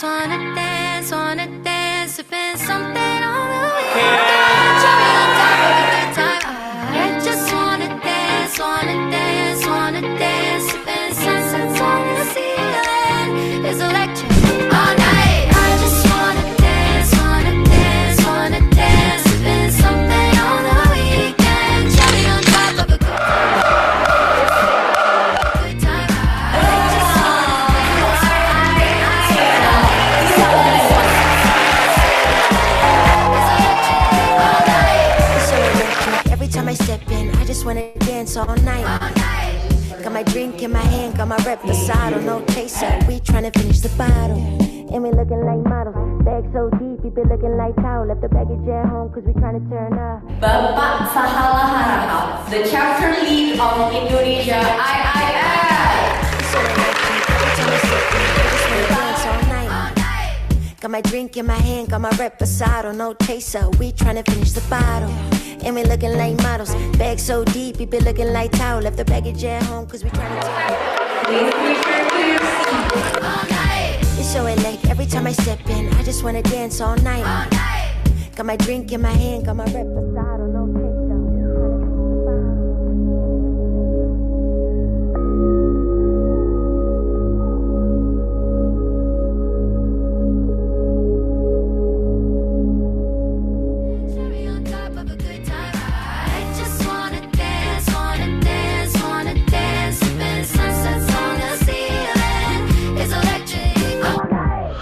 wanna dance, sipping something on the weekend. Cherry on top of a good time. I just wanna dance, wanna dance, sipping sunsets on the ceiling. It's electric all night. I just wanna dance, wanna dance, sipping something on the weekend. Cherry on top of a good time. I just every time I step in, I just wanna dance all night. Got my drink in my hand, got my reposado, no chaser. We tryna finish the bottle, and we looking like models. Bag so deep, we been looking like towel. Left the baggage at home, cause we tryna turn up. Bapak Sahala Harahap, the chapter lead of Indonesia IAF. Got my drink in my hand, got my reposado, no chaser. We tryna finish the bottle, and we looking like models. Bag so deep, we been looking like towel. Left the baggage at home, cause we tryna turn up. Please return to your seat. All night. It's so electric, every time I step in, I just wanna dance all night. All night. Got my drink in my hand, got my reposado, no chaser. Cherry on top of a good time. I just wanna dance, wanna dance, sipping sunsets on the ceiling. It's electric all night.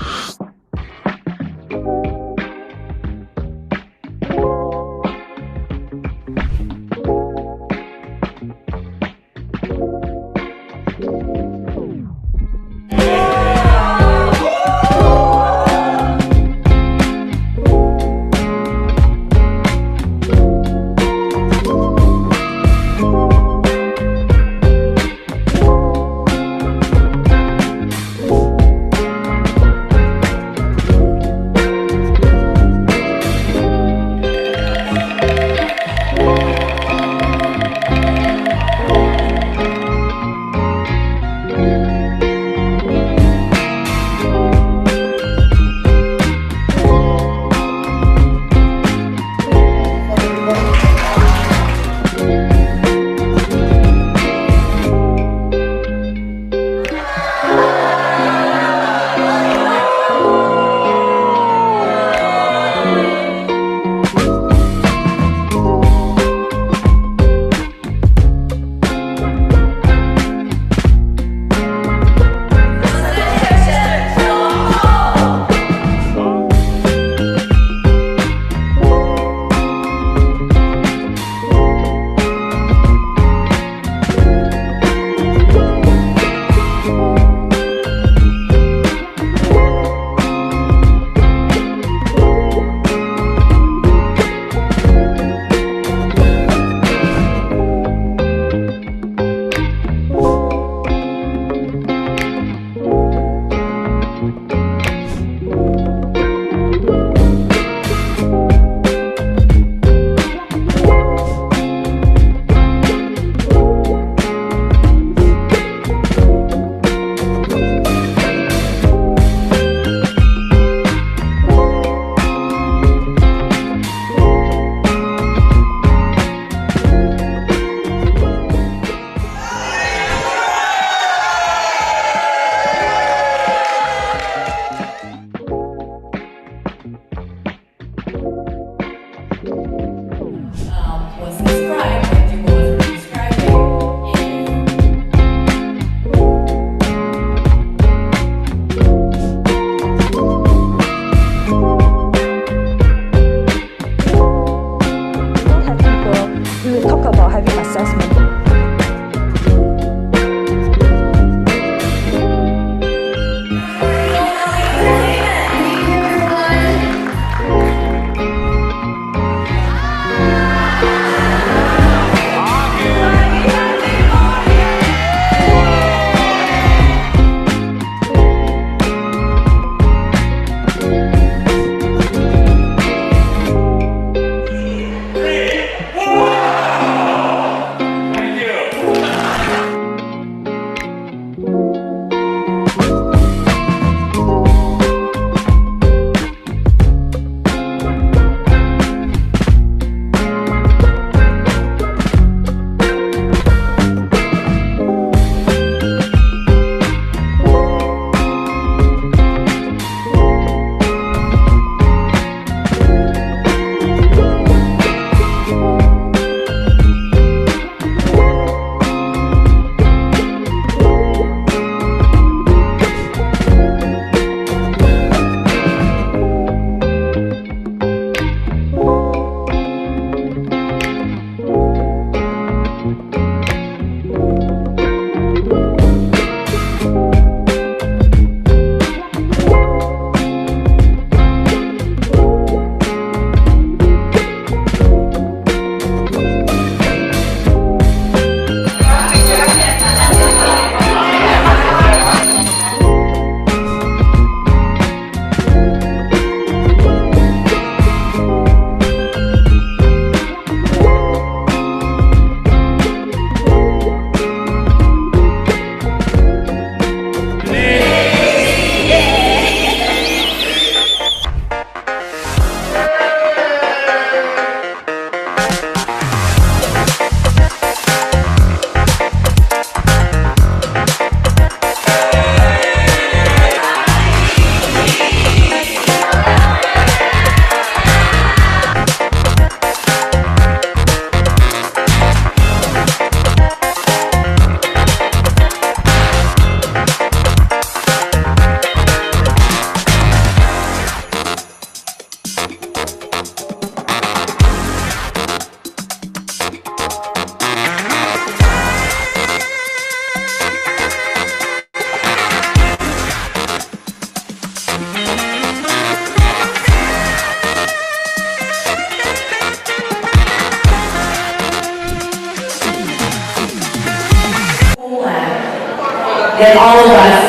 than all of us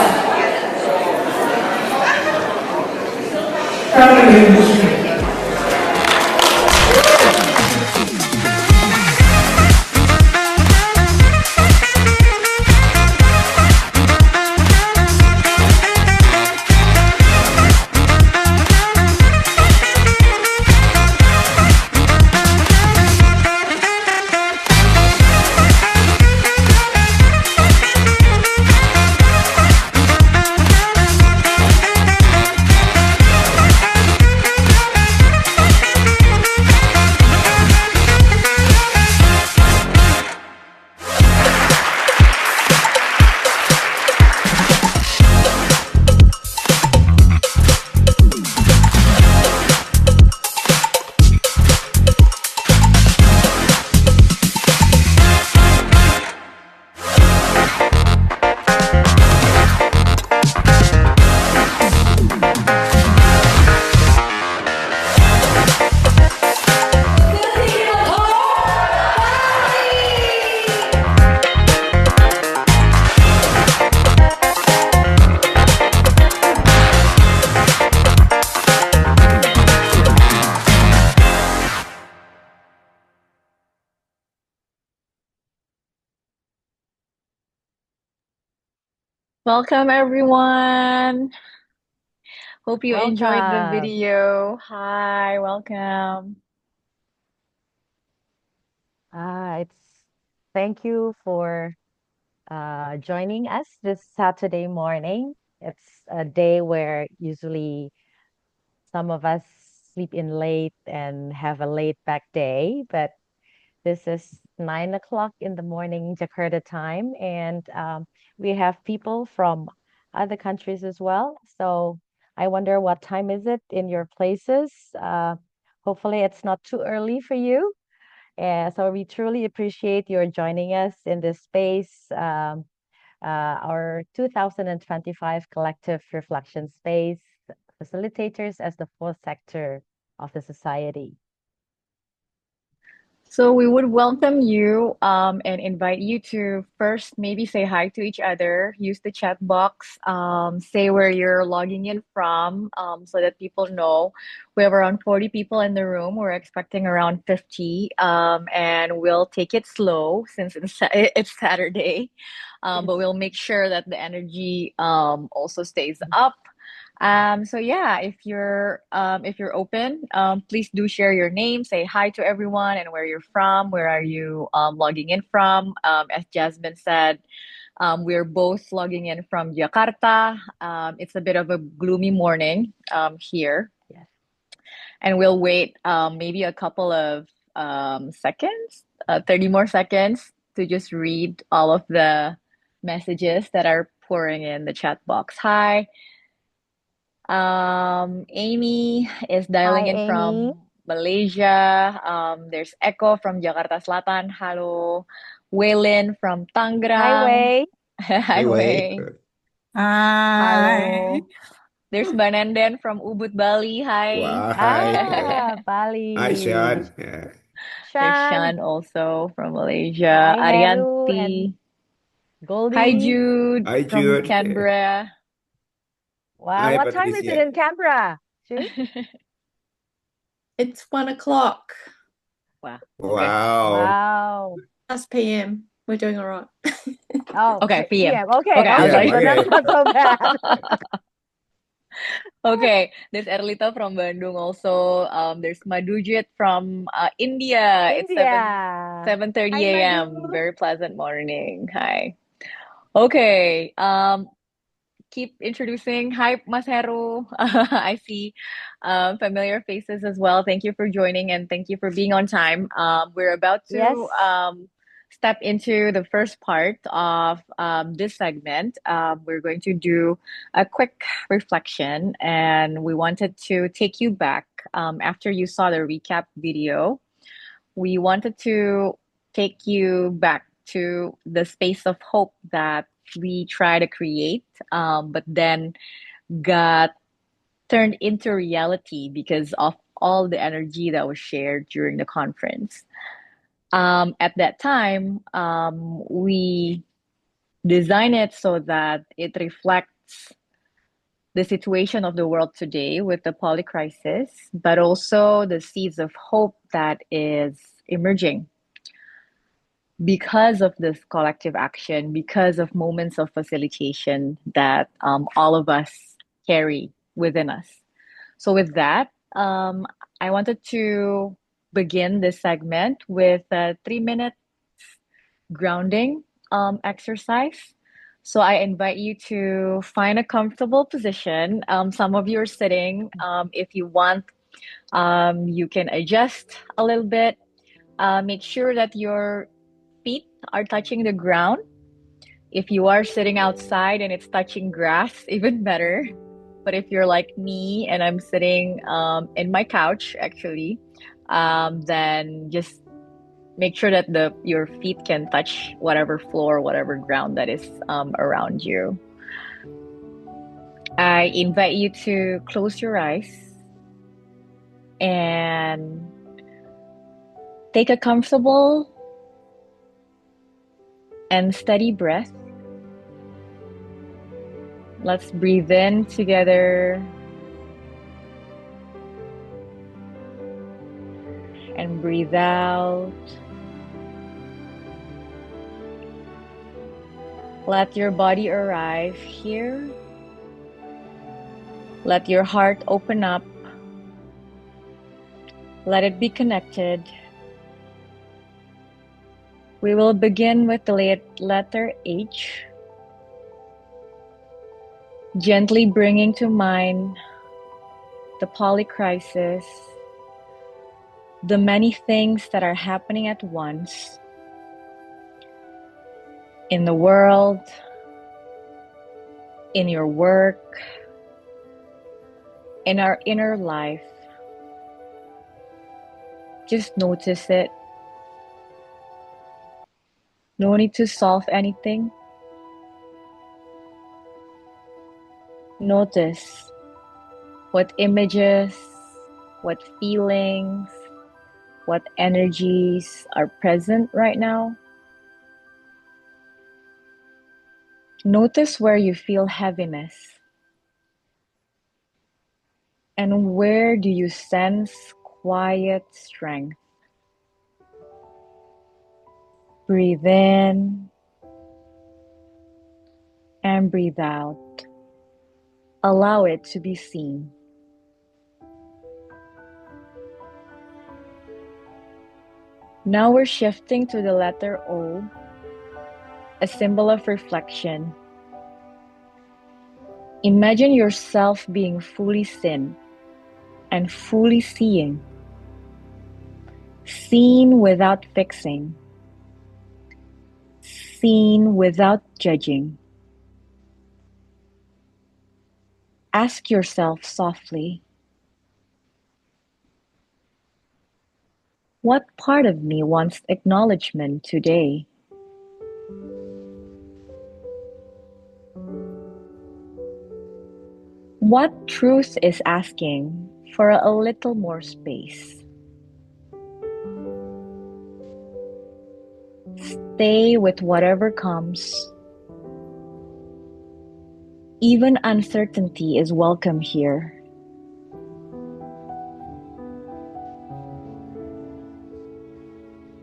from Indonesia. Welcome everyone. Hope you enjoyed the Welcome. video. Hi, welcome. It's thank you for joining us this Saturday morning. It's a day where usually some of us sleep in late and have a late back day, but this is 9 o'clock in the morning Jakarta time, and we have people from other countries as well. So I wonder what time is it in your places? Hopefully it's not too early for you. So we truly appreciate your joining us in this space, our 2025 collective reflection space, facilitators as the fourth sector of the society. So we would welcome you and invite you to first maybe say hi to each other, use the chat box, say where you're logging in from so that people know. We have around 40 people in the room. We're expecting around 50, and we'll take it slow since it's Saturday. But we'll make sure that the energy also stays up. So yeah, if you're open, please do share your name, say hi to everyone and where you're from, where are you logging in from. As Jasmine said, we're both logging in from Jakarta. It's a bit of a gloomy morning here, Yes. and we'll wait maybe a couple of seconds, 30 more seconds to just read all of the messages that are pouring in the chat box. Hi. Amy is dialing Hi, in Amy. from Malaysia. There's Echo from Jakarta Selatan. Hello. Waylin from Hi, Tangerang. Wei. Hi, Hey, wait. Way. Hi. Hello. There's Bananden from Ubud, Bali. Hi. Why? Ah, Hi, Bali. Sean. Yeah. There's Shan. Shan also from Malaysia. Hi, Heru and Arianti. Hi, Goldie. Jude Hi, from Jude. Yeah. Canberra. Wow, Hi, what time is it Patricia. in Canberra? Jude? It's 1 o'clock Wow. Okay. Wow. Wow. plus PM. We're doing all right. Oh, Okay, PM. PM. Okay, Okay, I was Yeah, okay. like, So that's okay. not so bad. okay, there's Erlita from Bandung also. There's Madhujit from India. It's India. 7:30 Hi, a.m. Madhu. Very pleasant morning. Hi. Okay. Keep introducing. Hi, Mas Heru. I see familiar faces as well. Thank you for joining and thank you for being on time. We're about Yes. to step into the first part of this segment. We're going to do a quick reflection, and we wanted to take you back after you saw the recap video. We wanted to take you back to the space of hope that we try to create, but then got turned into reality because of all the energy that was shared during the conference. At that time, we design it so that it reflects the situation of the world today with the poly crisis, but also the seeds of hope that is emerging because of this collective action, because of moments of facilitation that all of us carry within us. So, with that, I wanted to begin this segment with a 3 minute grounding exercise. So, I invite you to find a comfortable position. Some of you are sitting. If you want, you can adjust a little bit. Make sure that your feet are touching the ground. If you are sitting outside and it's touching grass, even better. But if you're like me and I'm sitting in my couch, actually, then just make sure that your feet can touch whatever floor, whatever ground that is around you. I invite you to close your eyes and take a comfortable and steady breath. Let's breathe in together and breathe out. Let your body arrive here. Let your heart open up. Let it be connected. We will begin with the letter H, gently bringing to mind the poly crisis, the many things that are happening at once in the world, in your work, in our inner life. Just notice it. No need to solve anything. Notice what images, what feelings, what energies are present right now. Notice where you feel heaviness. And where do you sense quiet strength? Breathe in and breathe out. Allow it to be seen. Now we're shifting to the letter O, a symbol of reflection. Imagine yourself being fully seen and fully seeing. Seen without fixing. Seen without judging. Ask yourself softly, what part of me wants acknowledgement today? What truth is asking for a little more space? Stay with whatever comes. Even uncertainty is welcome here.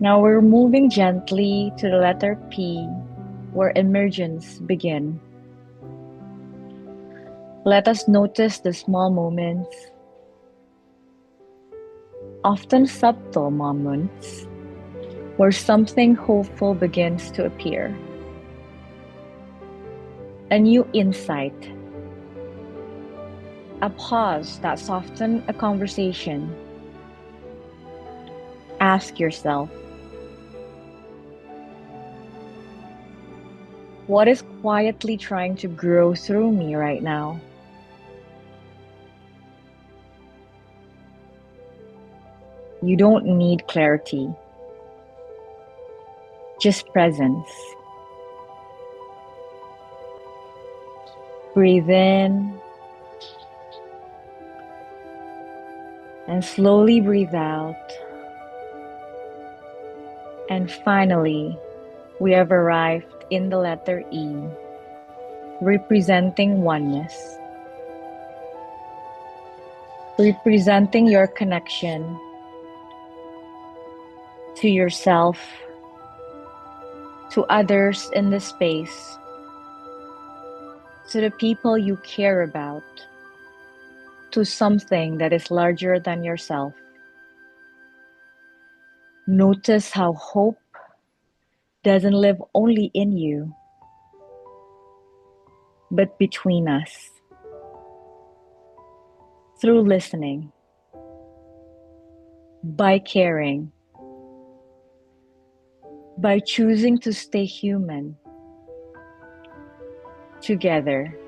Now we're moving gently to the letter P, where emergence begins. Let us notice the small moments, often subtle moments, where something hopeful begins to appear. A new insight, a pause that softens a conversation. Ask yourself, what is quietly trying to grow through me right now? You don't need clarity, just presence. Breathe in and slowly breathe out. And finally, we have arrived in the letter E, representing oneness, representing your connection to yourself, to others in the space, to the people you care about, to something that is larger than yourself. Notice how hope doesn't live only in you, but between us. Through listening, by caring, by choosing to stay human together.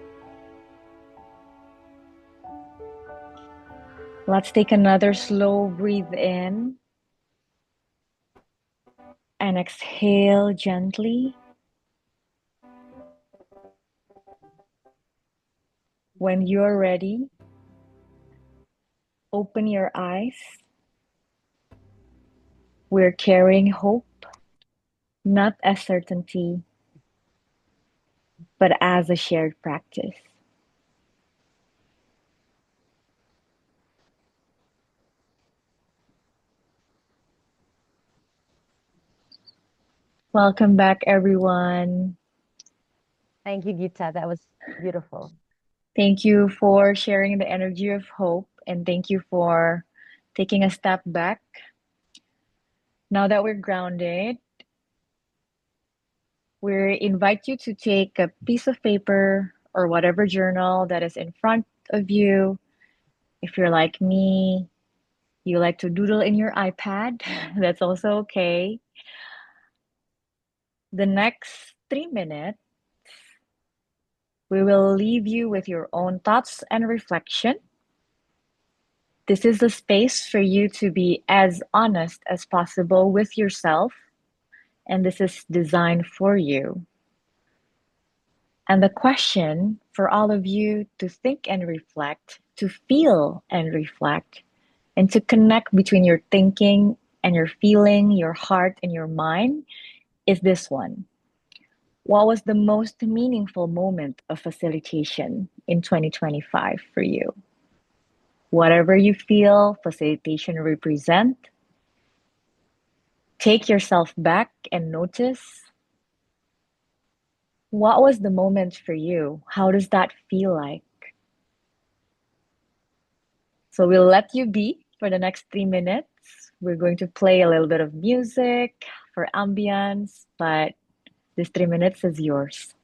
Let's take another slow breathe in and exhale gently. When you're ready, open your eyes. We're carrying hope, not as certainty, but as a shared practice. Welcome back, everyone. Thank you, Gita. That was beautiful. Thank you for sharing the energy of hope, and thank you for taking a step back. Now that we're grounded, we invite you to take a piece of paper or whatever journal that is in front of you. If you're like me, you like to doodle in your iPad, that's also okay. The next 3 minutes, we will leave you with your own thoughts and reflection. This is the space for you to be as honest as possible with yourself, and this is designed for you. And the question for all of you to think and reflect, to feel and reflect, and to connect between your thinking and your feeling, your heart and your mind is this one. What was the most meaningful moment of facilitation in 2025 for you? Whatever you feel facilitation represent, take yourself back and notice, what was the moment for you? How does that feel like? So we'll let you be for the next 3 minutes. We're going to play a little bit of music for ambience, but this 3 minutes is yours.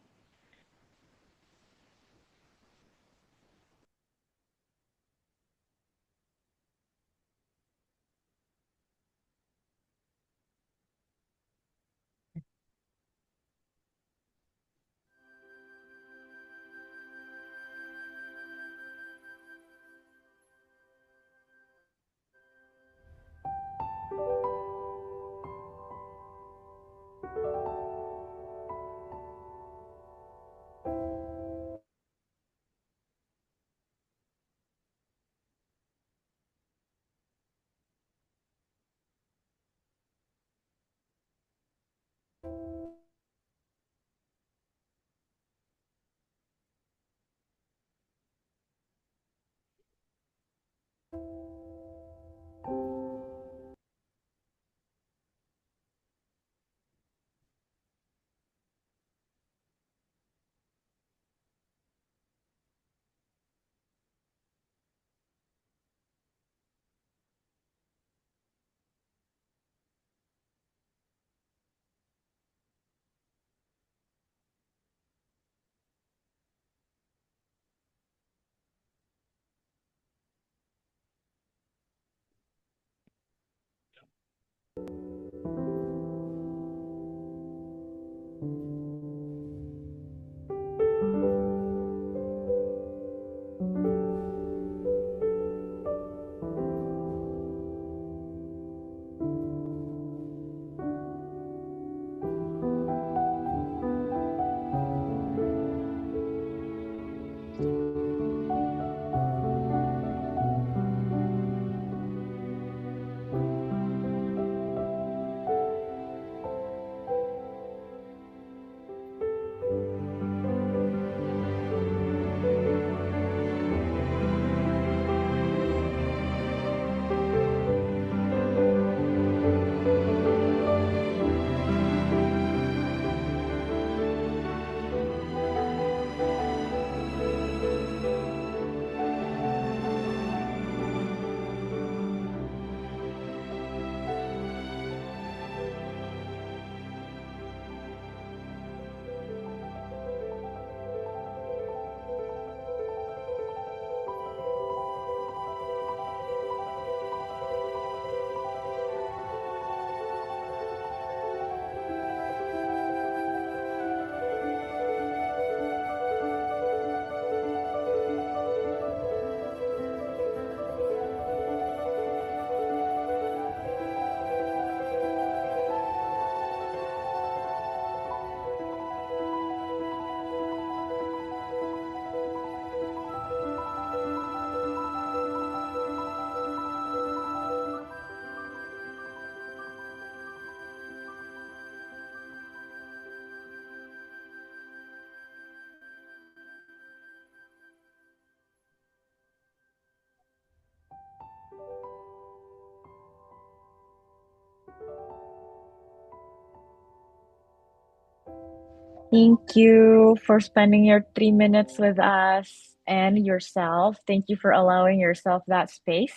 Thank you for spending your 3 minutes with us and yourself. Thank you for allowing yourself that space.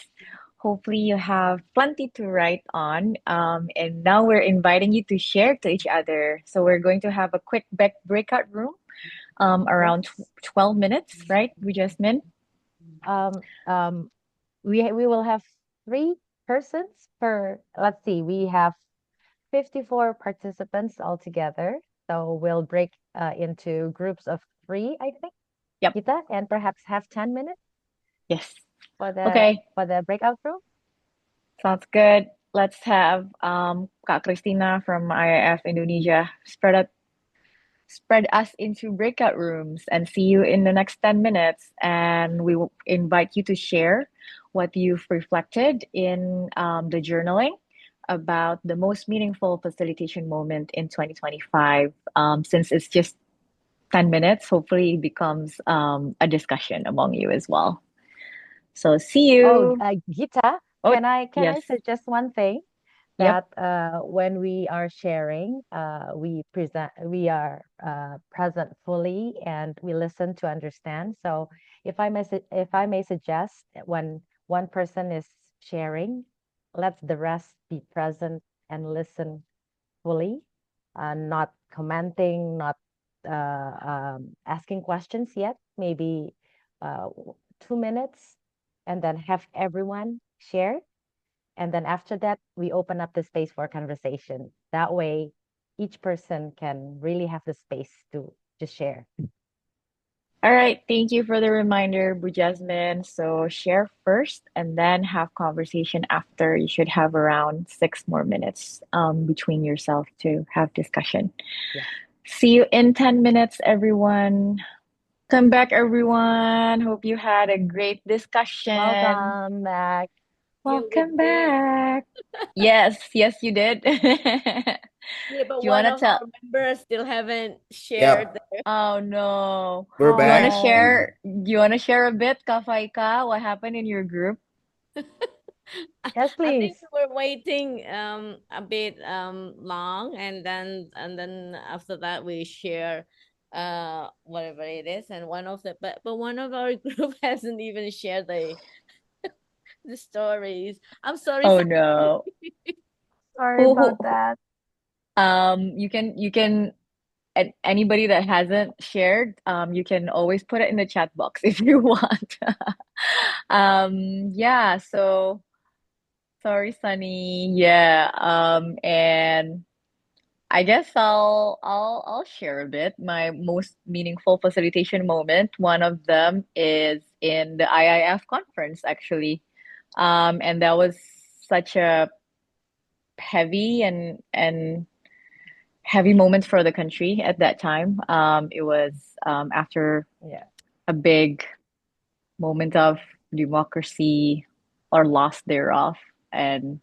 Hopefully, you have plenty to write on. And now we're inviting you to share to each other. So, we're going to have a quick breakout room around Yes. 12 minutes, right, Jasmin? Um, um, we will have 3 persons per, let's see, we have 54 participants altogether. So we'll break into groups of 3, I think, Yep. Gita, and perhaps have 10 minutes Yes. for Okay. the breakout room. Sounds good. Let's have Kak Christina from IAF Indonesia spread us into breakout rooms and see you in the next 10 minutes. And we will invite you to share what you've reflected in the journaling about the most meaningful facilitation moment in 2025. Since it's just 10 minutes, hopefully it becomes a discussion among you as well. So see Oh, you. Gita, Oh, can I yes. suggest one thing? Yep. That when we are sharing, we are present fully and we listen to understand. So if I may suggest, when one person is sharing, let the rest be present and listen fully, not commenting, not asking questions yet. Maybe 2 minutes, and then have everyone share, and then after that, we open up the space for conversation. That way, each person can really have the space to just share. All right, thank you for the reminder, Bu Jasmine. So share first and then have conversation after. You should have around 6 more minutes between yourself to have discussion. Yeah. See you in 10 minutes, everyone. Come back, everyone. Hope you had a great discussion. Welcome back. Yeah, we Welcome did. back. Yes, yes, you did. Do Yeah, but you one want to of tell? our members still haven't shared. Yep, Oh no. we're Do you want to back. Oh, share? Do you want to share a bit, Kafaika? What happened in your group? yes, I think please. we were waiting a bit long, and then after that we share whatever it is, and one of the but one of our group hasn't even shared the stories. I'm sorry. Oh no. Sorry Who about that. you can anybody that hasn't shared, you can always put it in the chat box if you want. Yeah, so sorry, Sunny. Yeah, and I guess I'll share a bit. My most meaningful facilitation moment. One of them is in the IIF conference, actually. And that was such a heavy and heavy moment for the country at that time. It was after Yeah. a big moment of democracy or loss thereof. And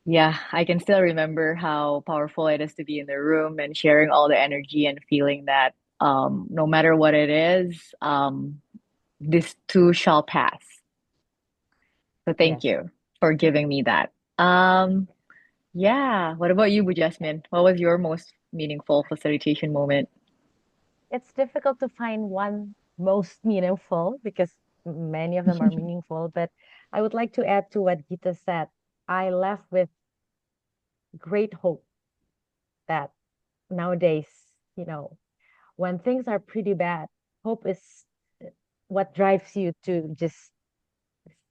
yeah, I can still remember how powerful it is to be in the room and sharing all the energy and feeling that no matter what it is, this too shall pass. So thank Yes. you for giving me that. Um, yeah, what about you, Bu Jasmine? What was your most meaningful facilitation moment? It's difficult to find one most meaningful because many of them are meaningful, but I would like to add to what Gita said. I left with great hope that nowadays, you know, when things are pretty bad, hope is what drives you to just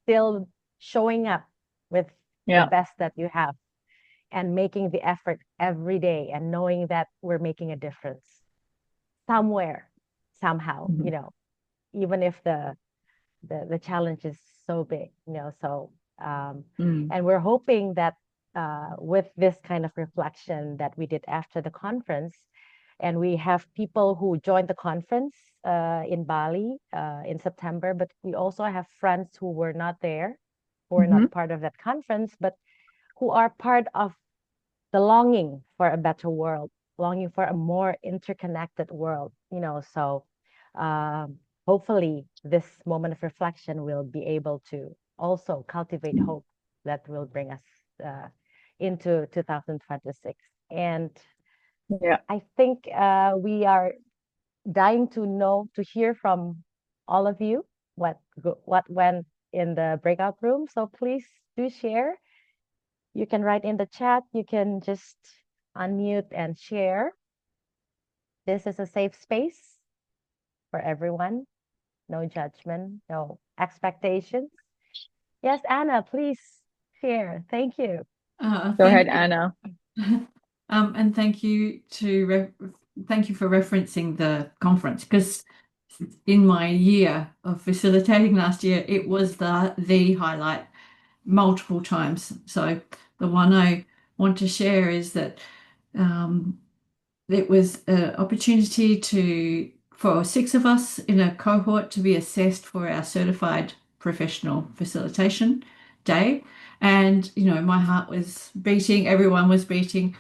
still showing up with the Yeah. best that you have and making the effort every day and knowing that we're making a difference somewhere, somehow, Mhm. even if the challenge is so big, so Mm. and we're hoping that with this kind of reflection that we did after the conference, and we have people who joined the conference in Bali in September, but we also have friends who were not there, who were Hmm. not part of that conference, but who are part of the longing for a better world, longing for a more interconnected world, so hopefully this moment of reflection will be able to also cultivate hope that will bring us, into 2026. And Yeah. I think we are dying to hear from all of you what went in the breakout room. So please do share. You can write in the chat. You can just unmute and share. This is a safe space for everyone. No judgment, no expectations. Yes, Anna, please share. Thank you. Go Thank ahead, you. Anna. And thank you for referencing the conference, because in my year of facilitating last year, it was the highlight multiple times. So the one I want to share is that it was an opportunity for 6 of us in a cohort to be assessed for our certified professional facilitation day. And, my heart was beating, everyone was beating,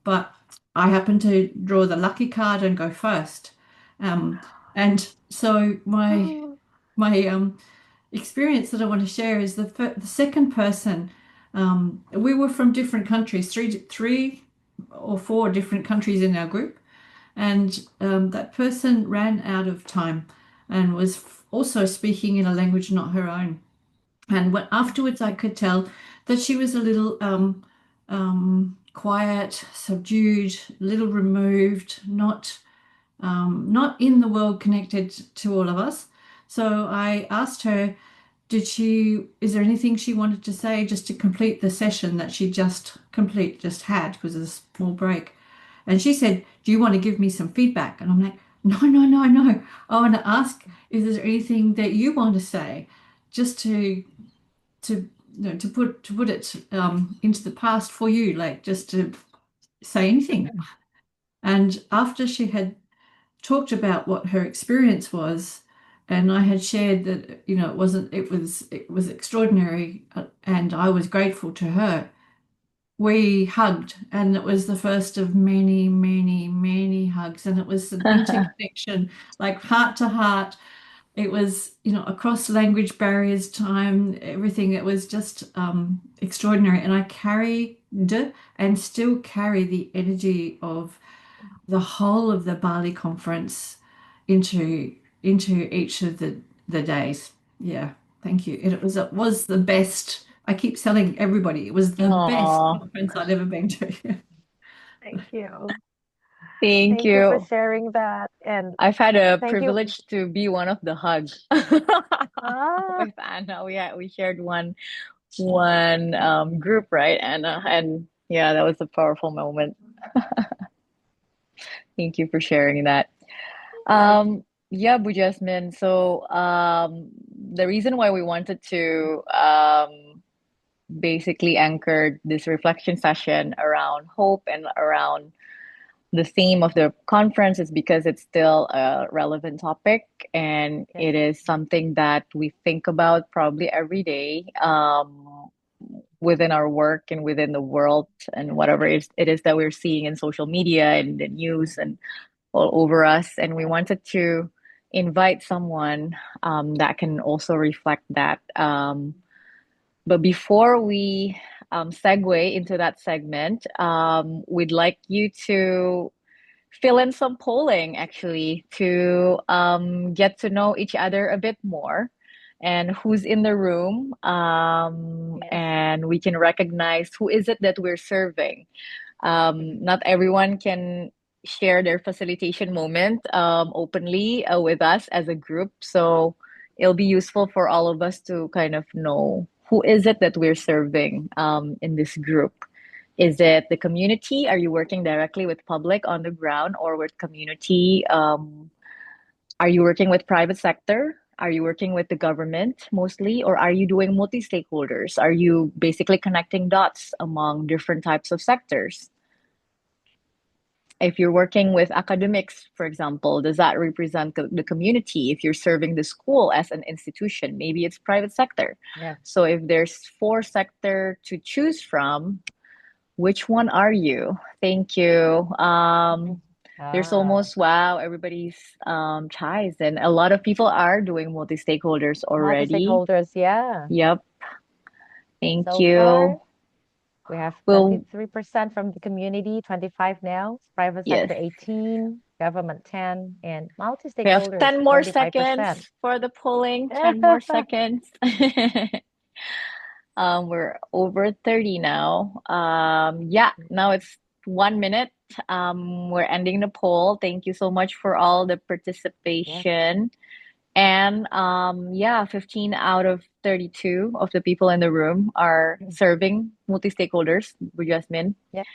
but I happened to draw the lucky card and go first. And so my experience that I want to share is the second person. We were from different countries, three or four different countries in our group, and that person ran out of time and was also speaking in a language not her own. And afterwards, I could tell that she was a little quiet, subdued, a little removed, not in the world connected to all of us. So I asked her, is there anything she wanted to say just to complete the session that she just had, because it was a small break? And she said, do you want to give me some feedback? And I'm like, no, no, no, no. I want to ask if there's anything that you want to say, just to put it into the past for you, like just to say anything. And after she had talked about what her experience was, and I had shared that it was extraordinary, and I was grateful to her, we hugged, and it was the first of many, many, many hugs, and it was an interconnection, like heart to heart. It was, across language barriers, time, everything. It was just extraordinary, and I carried and still carry the energy of the whole of the Bali conference into each of the days. Yeah, thank you. It was the best. I keep telling everybody it was the best Aw, conference I'd ever been to. Thank you. thank Thank you for you. sharing that. And I've had a thank you. privilege to be one of the hug Ah, with Anna. We shared one group, right, Anna? And yeah, that was a powerful moment. Thank you for sharing that. Yeah, Bu Jasmine. So the reason why we wanted to basically anchor this reflection session around hope and around the theme of the conference is because it's still a relevant topic, and yes. it is something that we think about probably every day within our work and within the world, and whatever it is that we're seeing in social media and the news and all over us. And we wanted to invite someone that can also reflect that. But before we segue into that segment, we'd like you to fill in some polling actually to get to know each other a bit more and who's in the room, Yes. and we can recognize who is it that we're serving. Not everyone can share their facilitation moment openly with us as a group. So it'll be useful for all of us to kind of know who is it that we're serving in this group. Is it the community? Are you working directly with public on the ground or with community? Are you working with private sector? Are you working with the government mostly? Or are you doing multi-stakeholders? Are you basically connecting dots among different types of sectors? If you're working with academics, for example, does that represent the community? If you're serving the school as an institution, maybe it's private sector. Yes. So if there's 4 sector to choose from, which one are you? Thank you. There's Ah, almost, wow, everybody's ties, and a lot of people are doing multi-stakeholders already. multi-stakeholders. Yeah. Yep. Thank So far, you. We have Well, 23% from the community, 25 now, private yes. sector 18, government 10, and We have multi-stakeholders 10 more 25%. seconds for the polling. 10 more seconds. We're over 30 now. Yeah, now it's 1 minute. We're ending the poll. Thank you so much for all the Yes. participation. And yeah, 15 out of 32 of the people in the room are serving multi-stakeholders with Jasmin. Yes.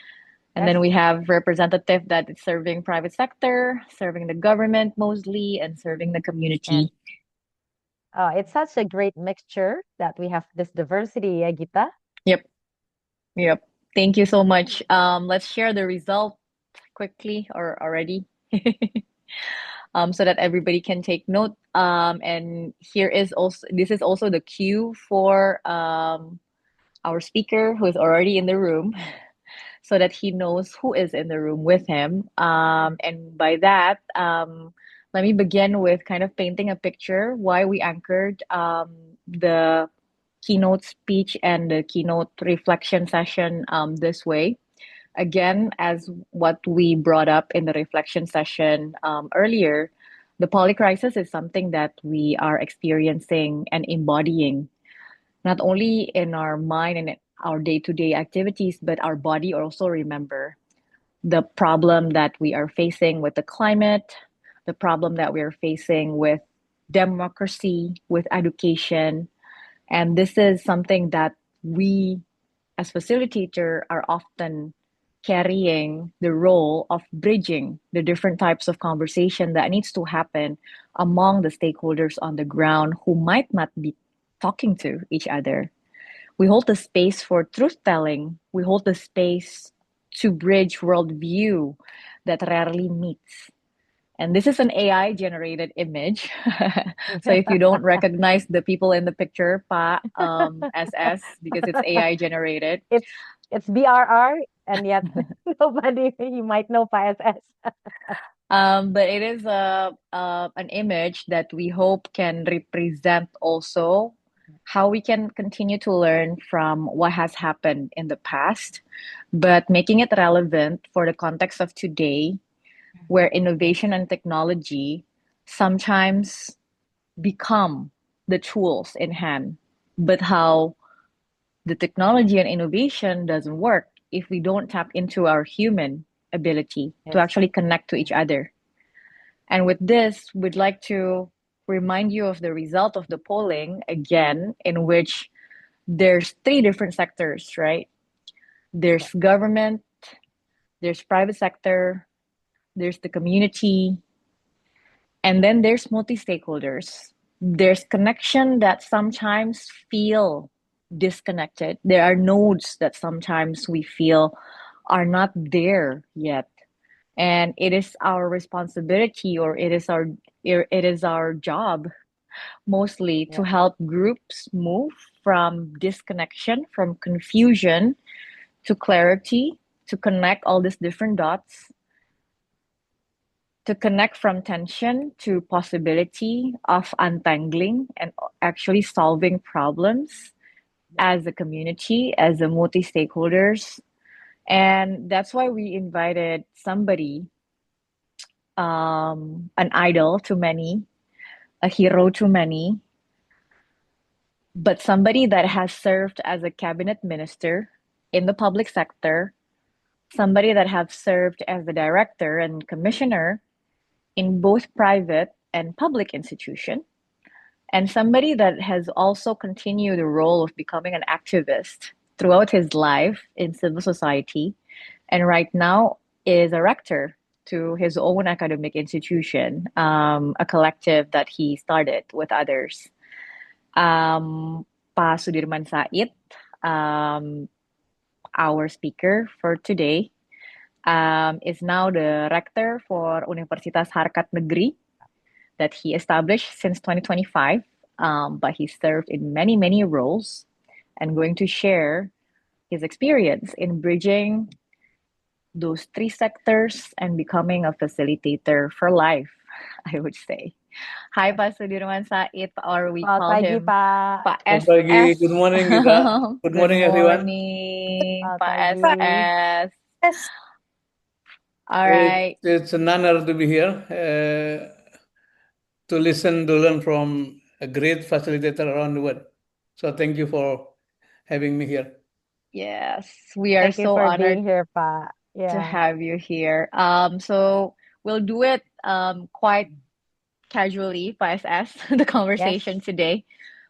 And then we have representative that is serving private sector, serving the government mostly, and serving the And community. it's such a great mixture that we have this diversity, Gita. Yep, yep. Thank you so much. Let's share the result quickly or already, so that everybody can take note. And this is also the cue for our speaker who is already in the room, so that he knows who is in the room with him. And by that, let me begin with kind of painting a picture why we anchored the keynote speech and the keynote reflection session this way. Again, as what we brought up in the reflection session earlier, the polycrisis is something that we are experiencing and embodying, not only in our mind and our day-to-day activities, but our body also remember the problem that we are facing with the climate, the problem that we are facing with democracy, with education. And this is something that we as facilitator are often carrying the role of bridging the different types of conversation that needs to happen among the stakeholders on the ground who might not be talking to each other. We hold the space for truth telling. We hold the space to bridge worldview that rarely meets. And this is an AI generated image. So if you don't recognize the people in the picture, SS, because it's AI generated. It's BRR, and yet nobody you might know PSS. But it is an image that we hope can represent also how we can continue to learn from what has happened in the past, but making it relevant for the context of today, where innovation and technology sometimes become the tools in hand, but how the technology and innovation doesn't work if we don't tap into our human ability to Yes. actually connect to each other. And with this, we'd like to remind you of the result of the polling again, in which there's three different sectors, right? There's government, there's private sector, there's the community, and then there's multi-stakeholders. There's connection that sometimes feel disconnected. There are nodes that sometimes we feel are not there yet. And it is our responsibility, or it is our job mostly to Yeah. help groups move from disconnection, from confusion to clarity, to connect all these different dots, to connect from tension to possibility of untangling and actually solving problems as a community, as a multi-stakeholders. And that's why we invited somebody, an idol to many, a hero to many, but somebody that has served as a cabinet minister in the public sector, somebody that have served as the director and commissioner in both private and public institution, and somebody that has also continued the role of becoming an activist throughout his life in civil society, and right now is a rector to his own academic institution, a collective that he started with others. Pa Sudirman Said, um, our speaker for today, is now the rector for Universitas Harkat Negeri that he established since 2025, but he served in many, many roles and going to share his experience in bridging those three sectors and becoming a facilitator for life. I would say. Hi, Pak Sudirman Said, or we Selamat call pagi, him Pak. Pak Selamat pagi. SS. Good morning, Gita. Good Good morning, everyone. morning, Selamat Pak pagi. SS. All It, right. it's an honor to be here to listen, to learn from a great facilitator around the world. So thank you for having me here. Yes, we are Thank you so for honored being here, Pak. to Yeah. have you here. So we'll do it quite casually, Pak SS, the conversation Yes. today.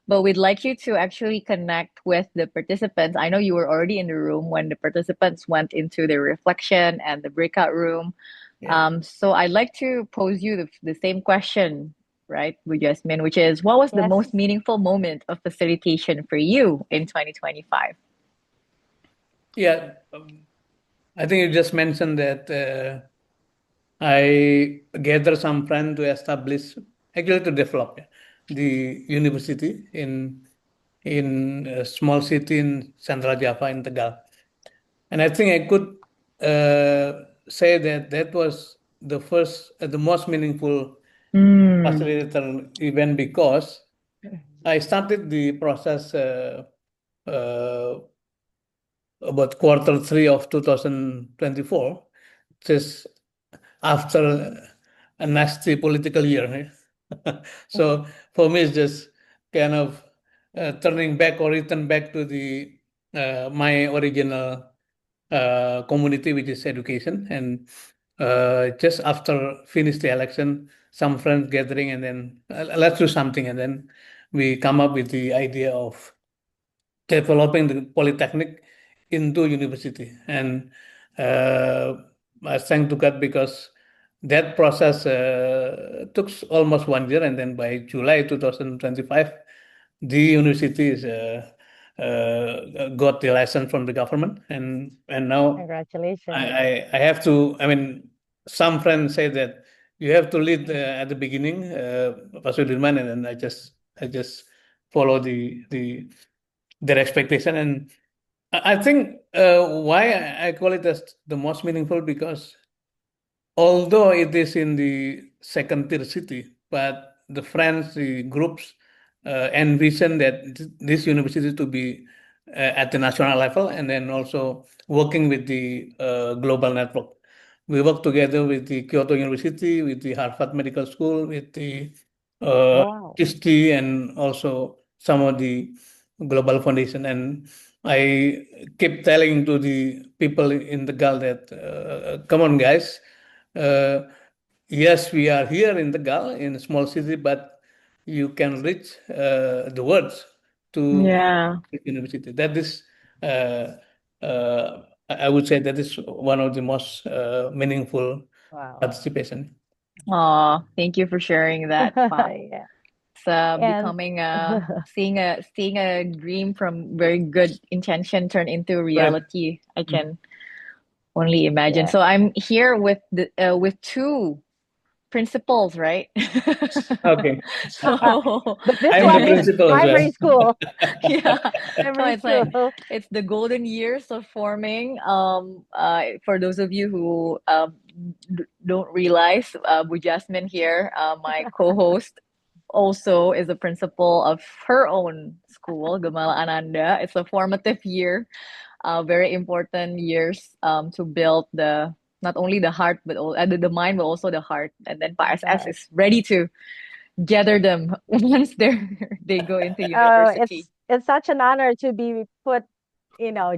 But we'd like you to actually connect with the participants. I know you were already in the room when the participants went into the reflection and the breakout room. Yeah. So I'd like to pose you the same question, right, with Jasmin, which is what was the Yes. most meaningful moment of facilitation for you in 2025? Yeah. I think you just mentioned that I gather some friends to establish, actually to develop the university in a small city in Central Java in Tegal. And I think I could say that that was the most meaningful Mm. facilitator event because I started the process uh, about quarter 3 of 2024, just after a nasty political year. Right? So for me, it's just kind of turning back or return back to the my original community, which is education. And just after finish the election, some friends gathering, and then let's do something, and then we come up with the idea of developing the polytechnic into university. And I thank to God because that process took almost 1 year, and then by July 2025, the university is got the license from the government, and now Congratulations. I have to. I mean, some friends say that you have to lead at the beginning, Pak Sudirman, and then I just follow their expectation. And I think why I call it as the most meaningful because although it is in the second tier city, but the friends, the groups envision that this university to be at the national level, and then also working with the global network. We work together with the Kyoto University, with the Harvard Medical School, with the uh, Wow. history, and also some of the global foundation. And I keep telling to the people in the GAL that, come on, guys. Uh, yes, we are here in the GAL, in a small city, but you can reach the words to Yeah. university. That is, I would say, that is one of the most meaningful Wow. participation. Aw, thank you for sharing that, Pak. Yeah. It's And becoming seeing a dream from very good intention turn into Right. reality. I can only imagine. yeah. So I'm here with two principals, right? Okay. So But this I'm the one is principal as well. primary school. yeah, no, Primary it's like school. it's the golden years of forming. For those of you who don't realize, Bu Jasmine here, my co-host, also is a principal of her own school, Gamala Ananda. It's a formative year, very important years to build the not only the heart but the mind but also the heart. And then PASS Right. is ready to gather them once they go into Oh, university. it's such an honor to be put,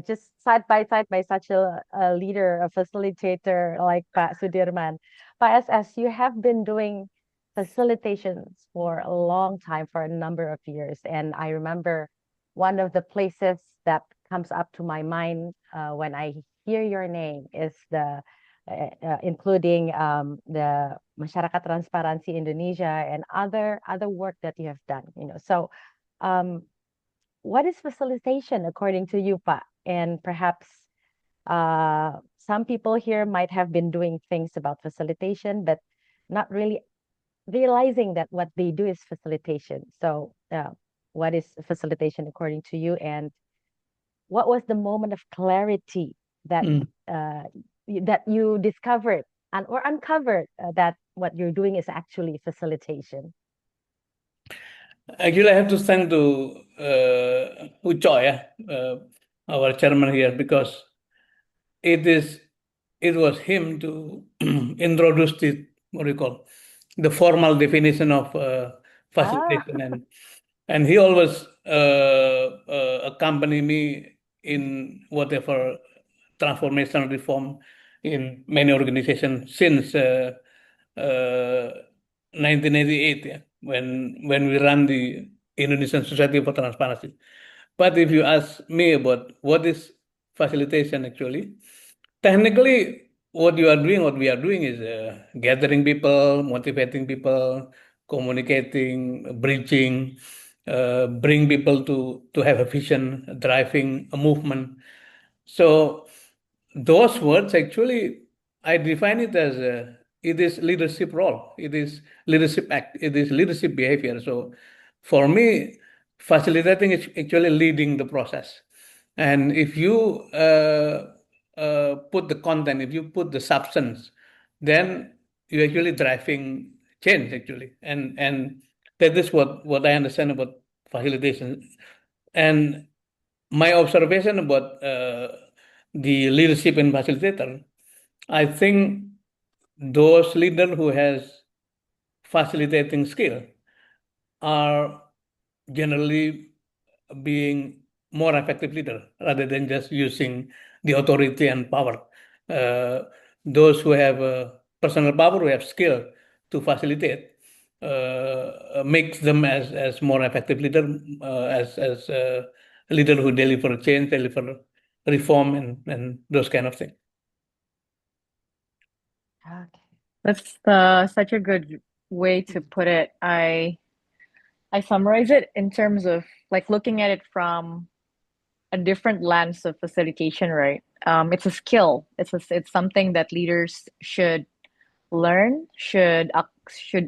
just side by such a leader, a facilitator like Pak Sudirman. Pak SS, you have been doing facilitations for a long time, for a number of years. And I remember one of the places that comes up to my mind when I hear your name is including the Masyarakat Transparansi Indonesia and other work that you have done. So um, what is facilitation according to you, Pa? And perhaps some people here might have been doing things about facilitation, but not really realizing that what they do is facilitation. So, what is facilitation according to you? And what was the moment of clarity that Mm. that you discovered or uncovered that what you're doing is actually facilitation. Actually, I have to thank to Uco, our chairman here, because it was him to introduce the what do you call the formal definition of facilitation, and he always accompany me in whatever transformational reform in many organizations since 1988, when we ran the Indonesian Society for Transparency. But if you ask me about what is facilitation actually, technically, what we are doing is gathering people, motivating people, communicating, bridging, bring people to have a vision, driving a movement. So those words actually, I define it as it is leadership role, it is leadership act, it is leadership behavior. So for me, facilitating is actually leading the process. And if you put the content, if you put the substance, then you're actually driving change actually. And that is what I understand about facilitation. And my observation about the leadership and facilitator, I think those leaders who has facilitating skill are generally being more effective leader rather than just using the authority and power. Those who have personal power, who have skill to facilitate, makes them as more effective leader, as a leader who deliver change, deliver reform, and those kind of things. Okay. That's such a good way to put it. I summarize it in terms of like looking at it from a different lens of facilitation, right? It's a skill. It's something that leaders should learn, should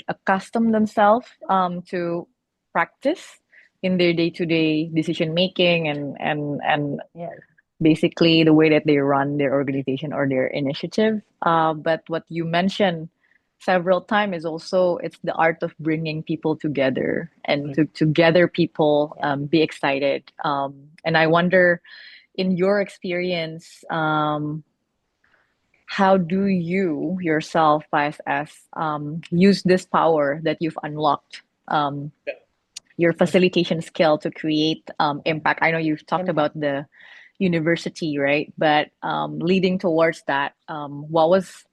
accustom themselves to practice in their day-to-day decision making and Yeah. basically the way that they run their organization or their initiative. But what you mentioned several times is also it's the art of bringing people together and to together people be excited. And I wonder, in your experience, how do you yourself as use this power that you've unlocked? Your facilitation skill to create impact. I know you've talked about the university, right? But leading towards that, what was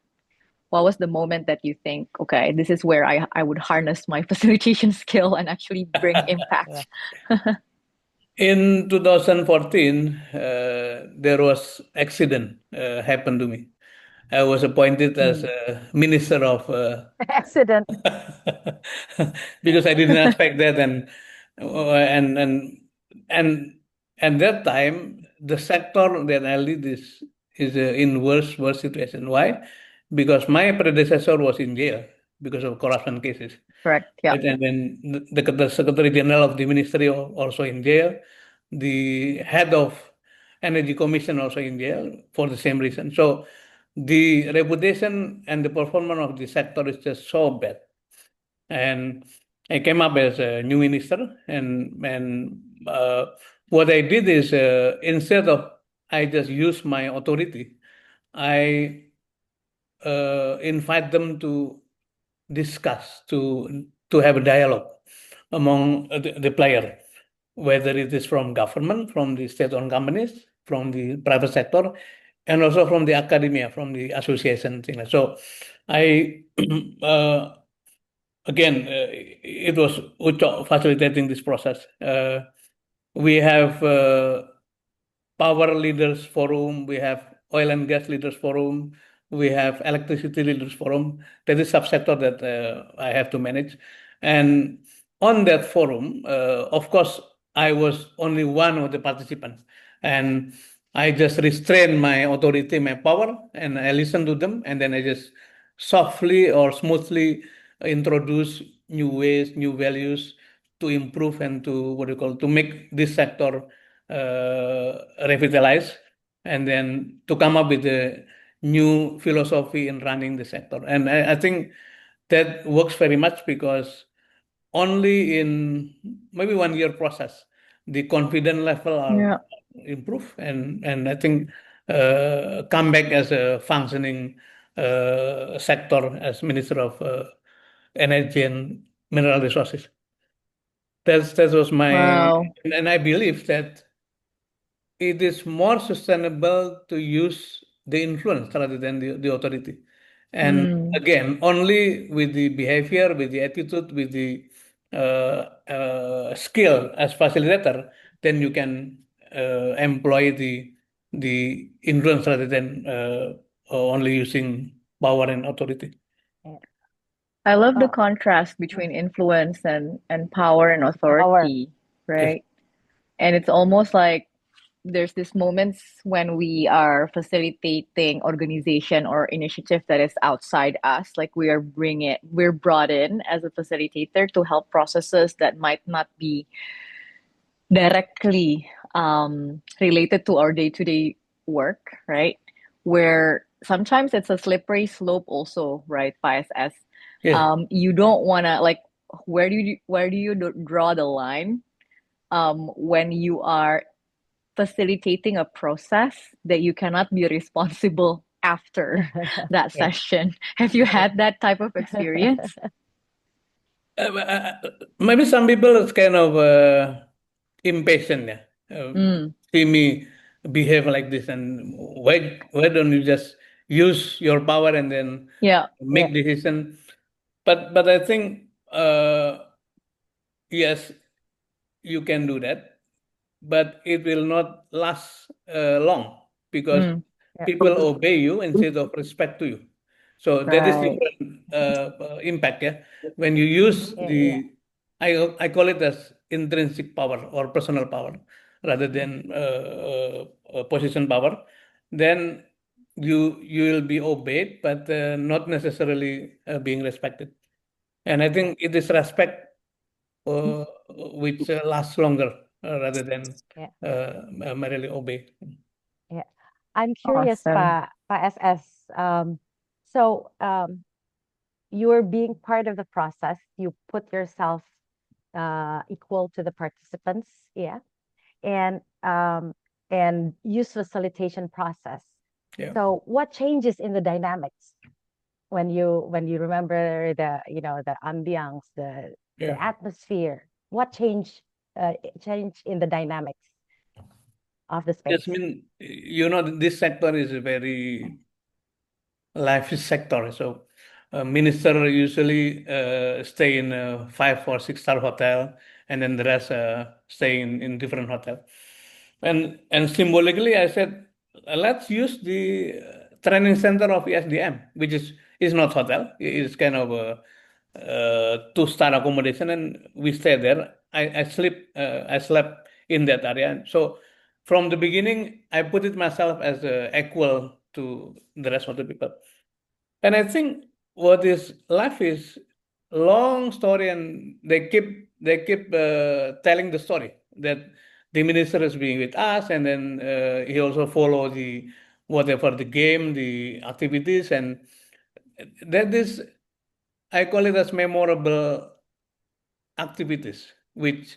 the moment that you think, okay, this is where I would harness my facilitation skill and actually bring impact? In 2014, there was accident happened to me. I was appointed as a minister of Accident. because I didn't expect that, and and at that time the sector that I lead is in worse situation. Why? Because my predecessor was in jail because of corruption cases. Correct. Yeah. Right? And then the Secretary General of the Ministry also in jail. The head of Energy Commission also in jail for the same reason. So the reputation and the performance of the sector is just so bad. And I came up as a new minister, and what I did is instead of I just use my authority, I invite them to discuss, to have a dialogue among the player, whether it is from government, from the state-owned companies, from the private sector, and also from the academia, from the association thing. So I again, it was Uco facilitating this process. We have power leaders forum, we have oil and gas leaders forum, we have electricity leaders forum. That is subsector that I have to manage. And on that forum, of course, I was only one of the participants. And I just restrain my authority, my power, and I listen to them, and then I just softly or smoothly introduce new ways, new values to improve and to what do you call to make this sector revitalize, and then to come up with a new philosophy in running the sector. And I think that works very much because only in maybe 1 year process, the confidence level are Yeah. improve and I think come back as a functioning sector as Minister of Energy and Mineral Resources. That was my, Wow. and I believe that it is more sustainable to use the influence rather than the authority. And Mm. again, only with the behavior, with the attitude, with the skill as facilitator, then you can employ the influence rather than only using power and authority. Yeah. I love the Oh, contrast between influence and power and power. authority, Yes. right? And it's almost like there's this moments when we are facilitating organization or initiative that is outside us, like we're brought in as a facilitator to help processes that might not be directly related to our day-to-day work, right? Where sometimes it's a slippery slope also, right, PSS? Yes. You don't want to like where do you draw the line when you are facilitating a process that you cannot be responsible after that Right. session? Have you had that type of experience? Maybe some people is kind of impatient, yeah. Mm, See me behave like this, and why don't you just use your power and then yeah. Yeah. make decision? But I think yes, you can do that, but it will not last long because Mm, Yeah. people obey you instead of respect to you. So that is right. different impact. Yeah, when you use Yeah. Yeah. I call it as intrinsic power or personal power rather than position power, then you will be obeyed, but not necessarily being respected. And I Yeah. think it is respect uh, which lasts longer rather than Yeah. merely obey. Yeah. I'm curious, Awesome. SS. So you're being part of the process. You put yourself equal to the participants. Yeah. And use facilitation process. Yeah, So what changes in the dynamics when you remember the ambiance, the yeah. atmosphere? What change in the dynamics of the space? Jasmin, this sector is a very life sector. So, minister usually stay in a 5 or 6 star hotel, and then the rest stay in different hotel. And symbolically, I said, let's use the training center of ESDM, which is not hotel. It's kind of a 2 star accommodation, and we stay there. I slept in that area. So from the beginning, I put it myself as equal to the rest of the people. And I think what is left is long story, and they keep telling the story that the minister is being with us, and then he also follow the whatever the game, the activities, and that is I call it as memorable activities, which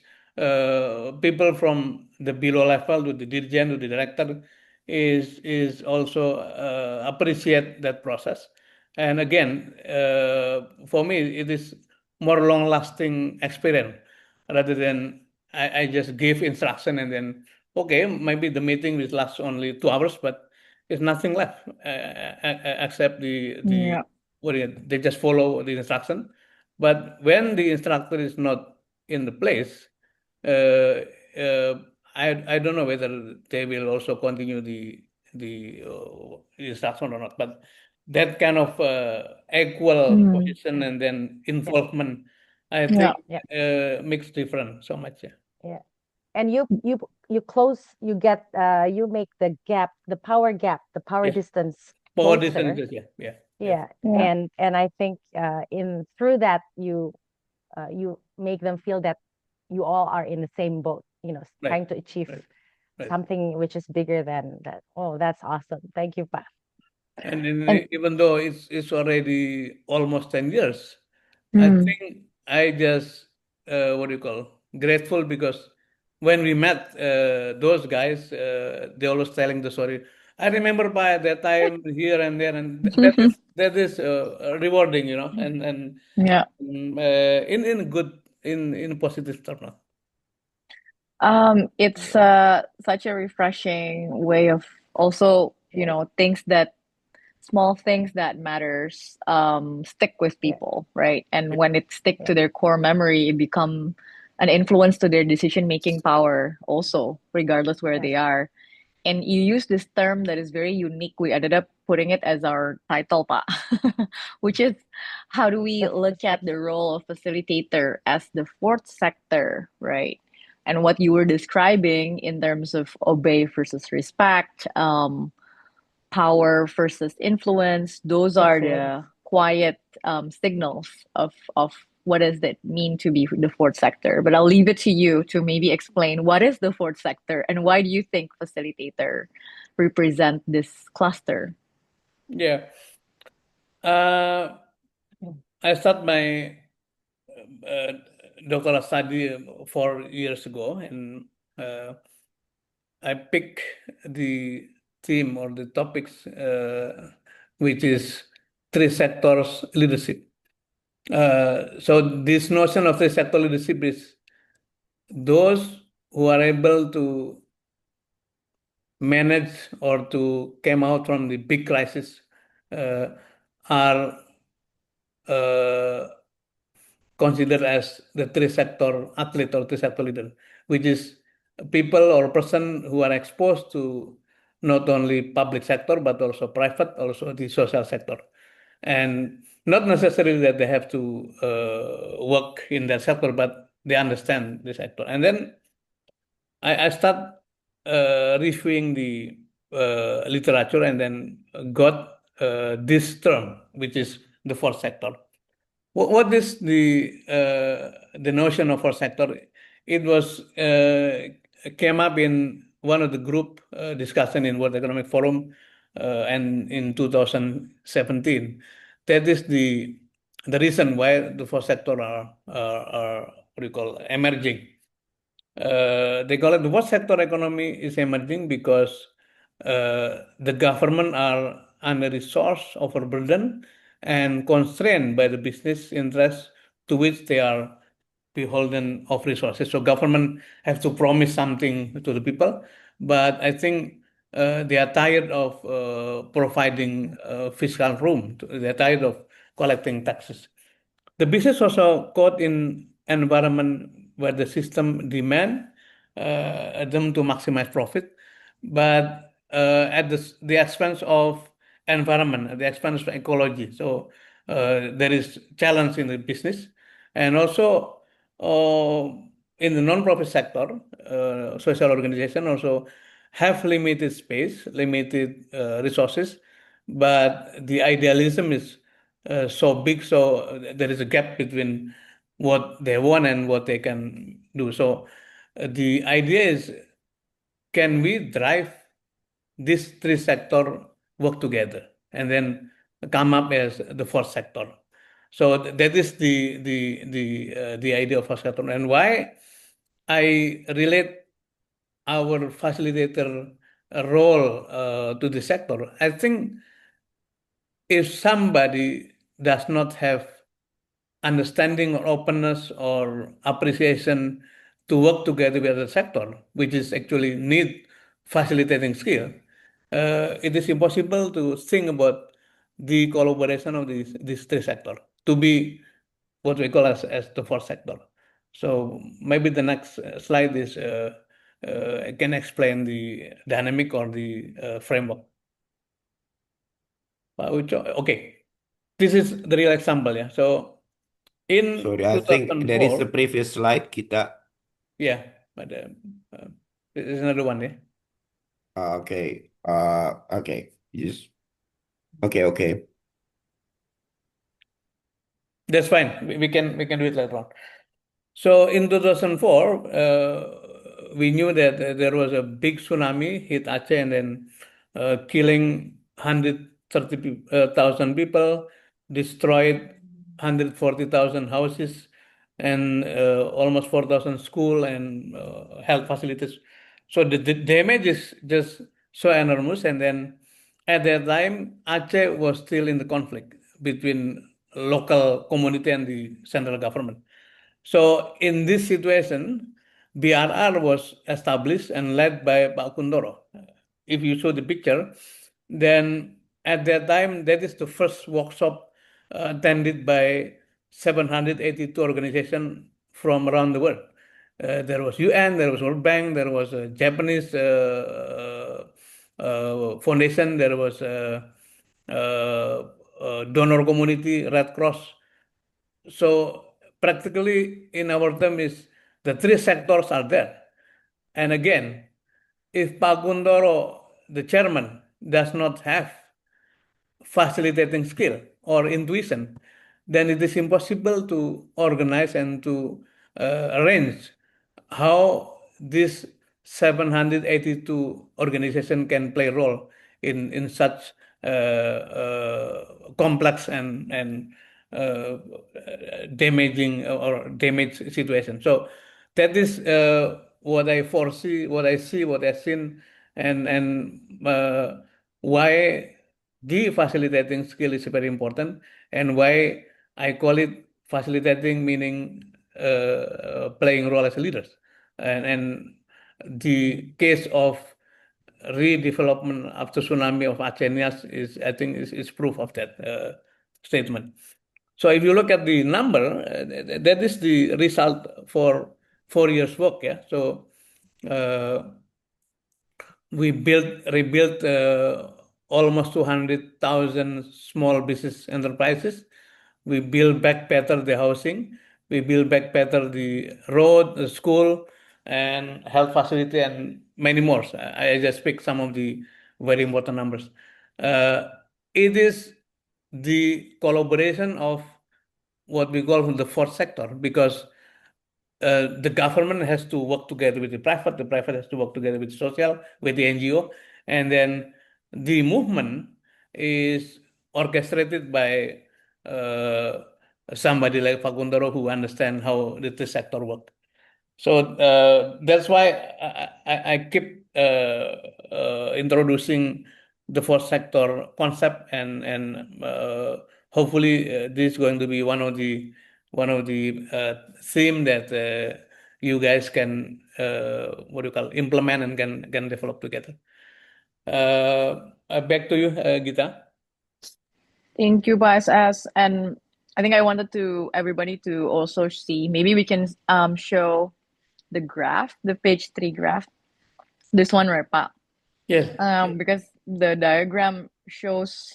people from the below level to the dirigent to the director is also appreciate that process. And again, for me, it is more long lasting experience rather than I just give instruction and then okay, maybe the meeting will last only 2 hours, but it's nothing left except the Yeah. they just follow the instruction. But when the instructor is not in the place, uh, uh, I don't know whether they will also continue the instruction or not. But that kind of equal Mm, position and then Yeah. involvement, I think yeah. Yeah. makes difference so much. Yeah. Yeah. And you make the power Yes. distance For this and closer. this, yeah, yeah, yes, Yeah. Yeah. And I think in through that you make them feel that you all are in the same boat, right, trying to achieve right, right. something which is bigger than that. Oh, that's awesome. Thank you, Pa. And then And even though it's already almost 10 years, I Mm. think I just what do you call grateful because when we met those guys, they always telling the story. I remember by that time here and there, and that is rewarding, and Yeah. in good in positive term. It's such a refreshing way of also, things that small things that matters stick with people, right? And when it stick to their core memory, it become an influence to their decision making power also, regardless where they are. And you use this term that is very unique. We ended up putting it as our title, pa, which is how do we look at the role of facilitator as the fourth sector, right? And what you were describing in terms of obey versus respect, power versus influence, those are the quiet signals of what does it mean to be the fourth sector. But I'll leave it to you to maybe explain what is the fourth sector and why do you think facilitator represent this cluster? Yeah. Uh, I start my uh, doctoral study 4 years ago, and uh, I pick the theme or the topics, which is three sectors leadership. So this notion of three sector leadership is those who are able to manage or to come out from the big crisis uh, are considered as the three sector athlete or three sector leader, which is people or person who are exposed to not only public sector but also private, also the social sector, and not necessarily that they have to work in that sector, but they understand the sector. And then I start reviewing the literature and then got this term, which is the fourth sector. What is the notion of fourth sector? It was came up in one of the group discussion in World Economic Forum and in 2017. That is the reason why the fourth sector are what do you call emerging. They call it the what sector economy is emerging because the government are under resource overburdened and constrained by the business interests to which they are beholden of resources. So government have to promise something to the people, but I think they are tired of providing fiscal room. They are tired of collecting taxes. The business also caught in environment where the system demand them to maximize profit, but at the expense of environment, at the expense of ecology. So there is challenge in the business, and also uh, in the non-profit sector, social organization also have limited space, limited resources, but the idealism is so big, so there is a gap between what they want and what they can do. So the idea is, can we drive these three sector work together and then come up as the fourth sector? So that is the idea of fourth sector, and why I relate our facilitator role to the sector. I think if somebody does not have understanding or openness or appreciation to work together with the sector, which is actually need facilitating skill, it is impossible to think about the collaboration of these three sector to be what we call as the fourth sector. So maybe the next slide is can explain the dynamic or the framework. Okay, this is the real example. Yeah. So in Sorry, I think there is a 2004, previous slide, Gita. yeah, but there's another one. Yeah, Okay. Okay. Yes. Okay. that's fine. We can do it later on. So in 2004, we knew that there was a big tsunami hit Aceh and then killing 130,000 people, destroyed 140,000 houses and almost 4,000 school and health facilities. So the damage is just so enormous. And then at that time, Aceh was still in the conflict between local community and the central government. So in this situation, BRR was established and led by Pak Kundoro. If you show the picture, then at that time, that is the first workshop attended by 782 organizations from around the world. There was UN, there was World Bank, there was a Japanese foundation, there was donor community, Red Cross. So practically in our term is the three sectors are there. And again, if Pak Gundoro, the chairman, does not have facilitating skill or intuition, then it is impossible to organize and to arrange how this 782 organization can play a role in such complex and damaging or damaged situation. So that is what I foresee, what I see, what I've seen, and why the facilitating skill is very important, and why I call it facilitating, meaning playing role as a leader. And the case of redevelopment after tsunami of Aceh is, I think, is proof of that statement. So if you look at the number, that is the result for 4 years work. Yeah. So we rebuilt almost 200,000 small business enterprises. We build back better the housing. We build back better the road, the school, and health facility, and many more. So I just pick some of the very important numbers. It is the collaboration of what we call the fourth sector, because the government has to work together with the private has to work together with social, with the NGO, and then the movement is orchestrated by somebody like Fakundaro who understand how the sector work. So that's why I keep introducing the fourth sector concept, and hopefully this is going to be one of the theme that you guys can what do you call implement and can develop together. Back to you, Gita. Thank you, Bas S. And I think I wanted to everybody to also see. Maybe we can show the graph, the page 3 graph. This one, right, Pa? Yes. Because the diagram shows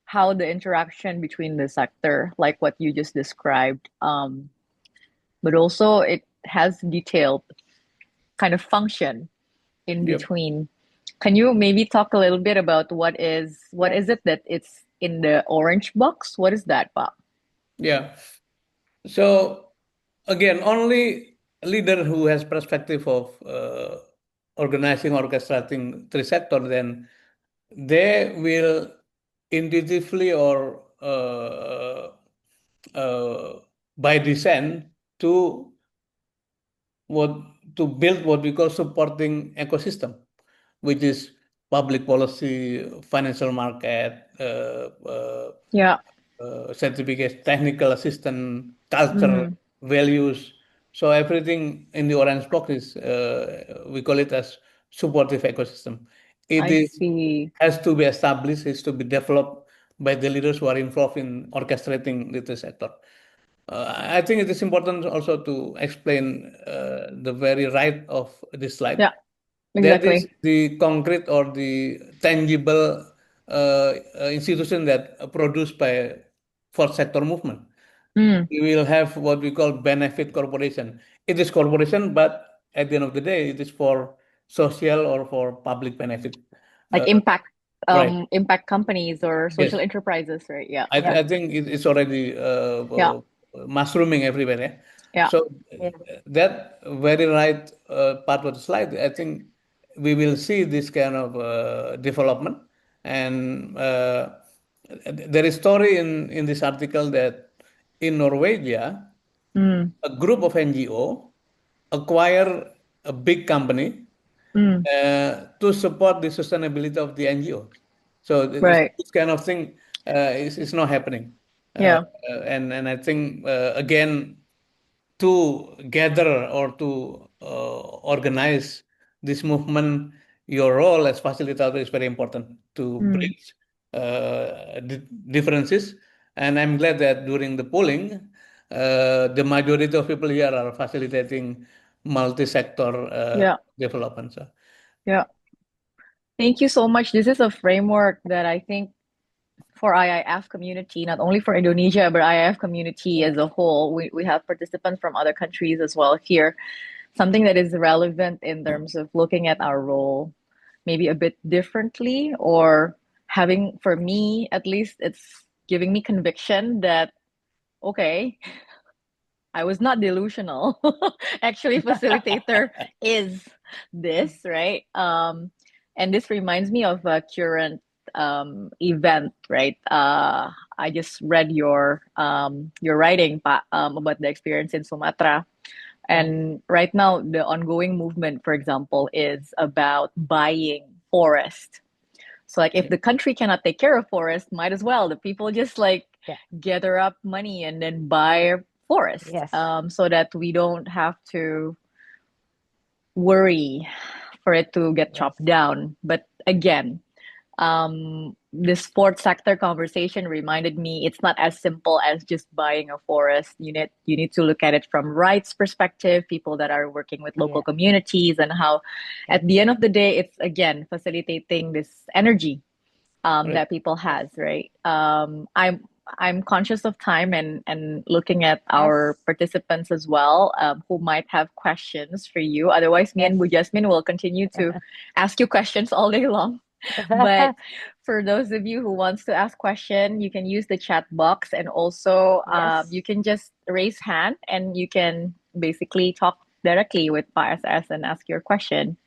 how the interaction between the sector, like what you just described, but also it has detailed kind of function in Yep. between. Can you maybe talk a little bit about what is it that it's in the orange box? What is that, Pa? Yeah. So again, only a leader who has perspective of organizing, orchestrating three sector, then they will intuitively or by design to what to build what we call supporting ecosystem, which is public policy, financial market, Yeah. certificate, technical assistance, culture, values. So everything in the orange box is we call it as supportive ecosystem. It I is see. has to be established, is to be developed by the leaders who are involved in orchestrating the sector. I think it is important also to explain the very right of this slide. Yeah, That is exactly. the concrete or the tangible institution that produced by fourth sector movement. Mm, We will have what we call benefit corporation. It is corporation, but at the end of the day, it is for social or for public benefit. like Uh, impact right. impact companies or social Yes. enterprises, right? Yeah. I think it's already Yeah. mushrooming everywhere. Yeah? Yeah. So Yeah. that very right part of the slide, I think we will see this kind of development. And there is story in this article that in Norwegia, Mm, a group of NGO acquire a big company mm, to support the sustainability of the NGO. So right. this kind of thing is not happening. Uh, Yeah. and I think again, to gather or to organize this movement, your role as facilitator is very important to Mm, bridge differences. And I'm glad that during the polling, the majority of people here are facilitating multi-sector yeah. development. So, Yeah. Thank you so much. This is a framework that I think for IIF community, not only for Indonesia, but IIF community as a whole. We have participants from other countries as well here. Something that is relevant in terms of looking at our role maybe a bit differently, or having, for me at least, it's giving me conviction that, okay, I was not delusional. Actually, facilitator is this, right? And this reminds me of a current event, right? I just read your writing about the experience in Sumatra. And right now, the ongoing movement, for example, is about buying forest. So, like, if the country cannot take care of forest, might as well the people just like Yeah. gather up money and then buy forest, Yes. so that we don't have to worry for it to get Yes. chopped down. But again, this fourth sector conversation reminded me it's not as simple as just buying a forest. You need to look at it from rights perspective, people that are working with local Yeah. communities, and how Yeah. at the end of the day it's again facilitating this energy right. that people has, right? I'm conscious of time and looking at our Yes. participants as well, who might have questions for you. Otherwise, me and Yes. Jasmin will continue to ask you questions all day long. But for those of you who wants to ask question, you can use the chat box, and also Yes. you can just raise hand and you can basically talk directly with PSS and ask your question.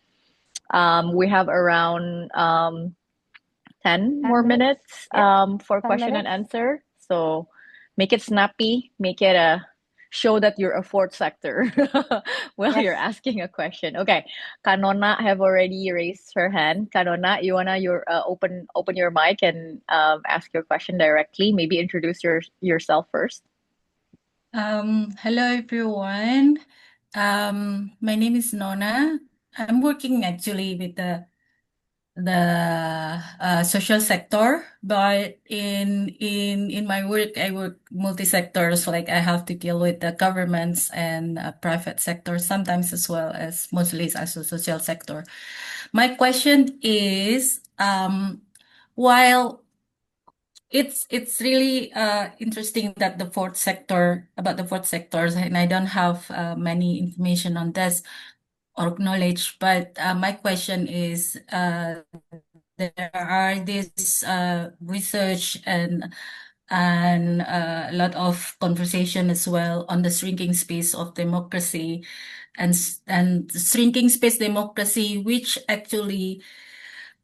We have around 10 10 more minutes. minutes Yeah. for 10 question and minutes. answer. So make it snappy, make it a show that you're a fourth sector while Yes. you're asking a question. Okay, Kanona have already raised her hand. Kanona, you wanna open your mic and ask your question directly. Maybe introduce yourself first. Hello everyone. My name is Nona. I'm working actually with the social sector, but in my work I work multi-sectors. Like I have to deal with the governments and private sector sometimes, as well as mostly as a social sector. My question is, while it's really interesting that the fourth sector about the fourth sectors, and I don't have many information on this or knowledge, but my question is, there are this research and a lot of conversation as well on the shrinking space of democracy, and shrinking space democracy, which actually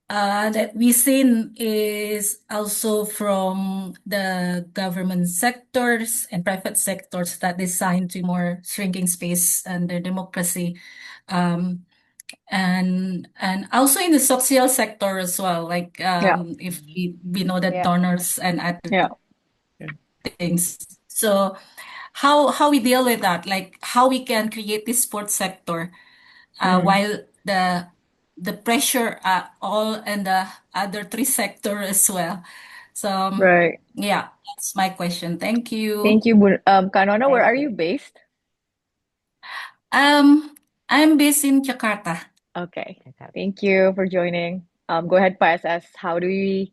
that we seen is also from the government sectors and private sectors that designed to more shrinking space and their democracy. And also in the social sector as well, like Yeah, if we know that Yeah. donors and other yeah, things. So how we deal with that, like how we can create this sports sector while the pressure all and the other three sector as well. So right. yeah, that's my question. Thank you. Thank you, Kanona. Where Thank are you you. based? I'm based in Jakarta. Okay. Okay. Thank you for joining. Go ahead, PSS. How do we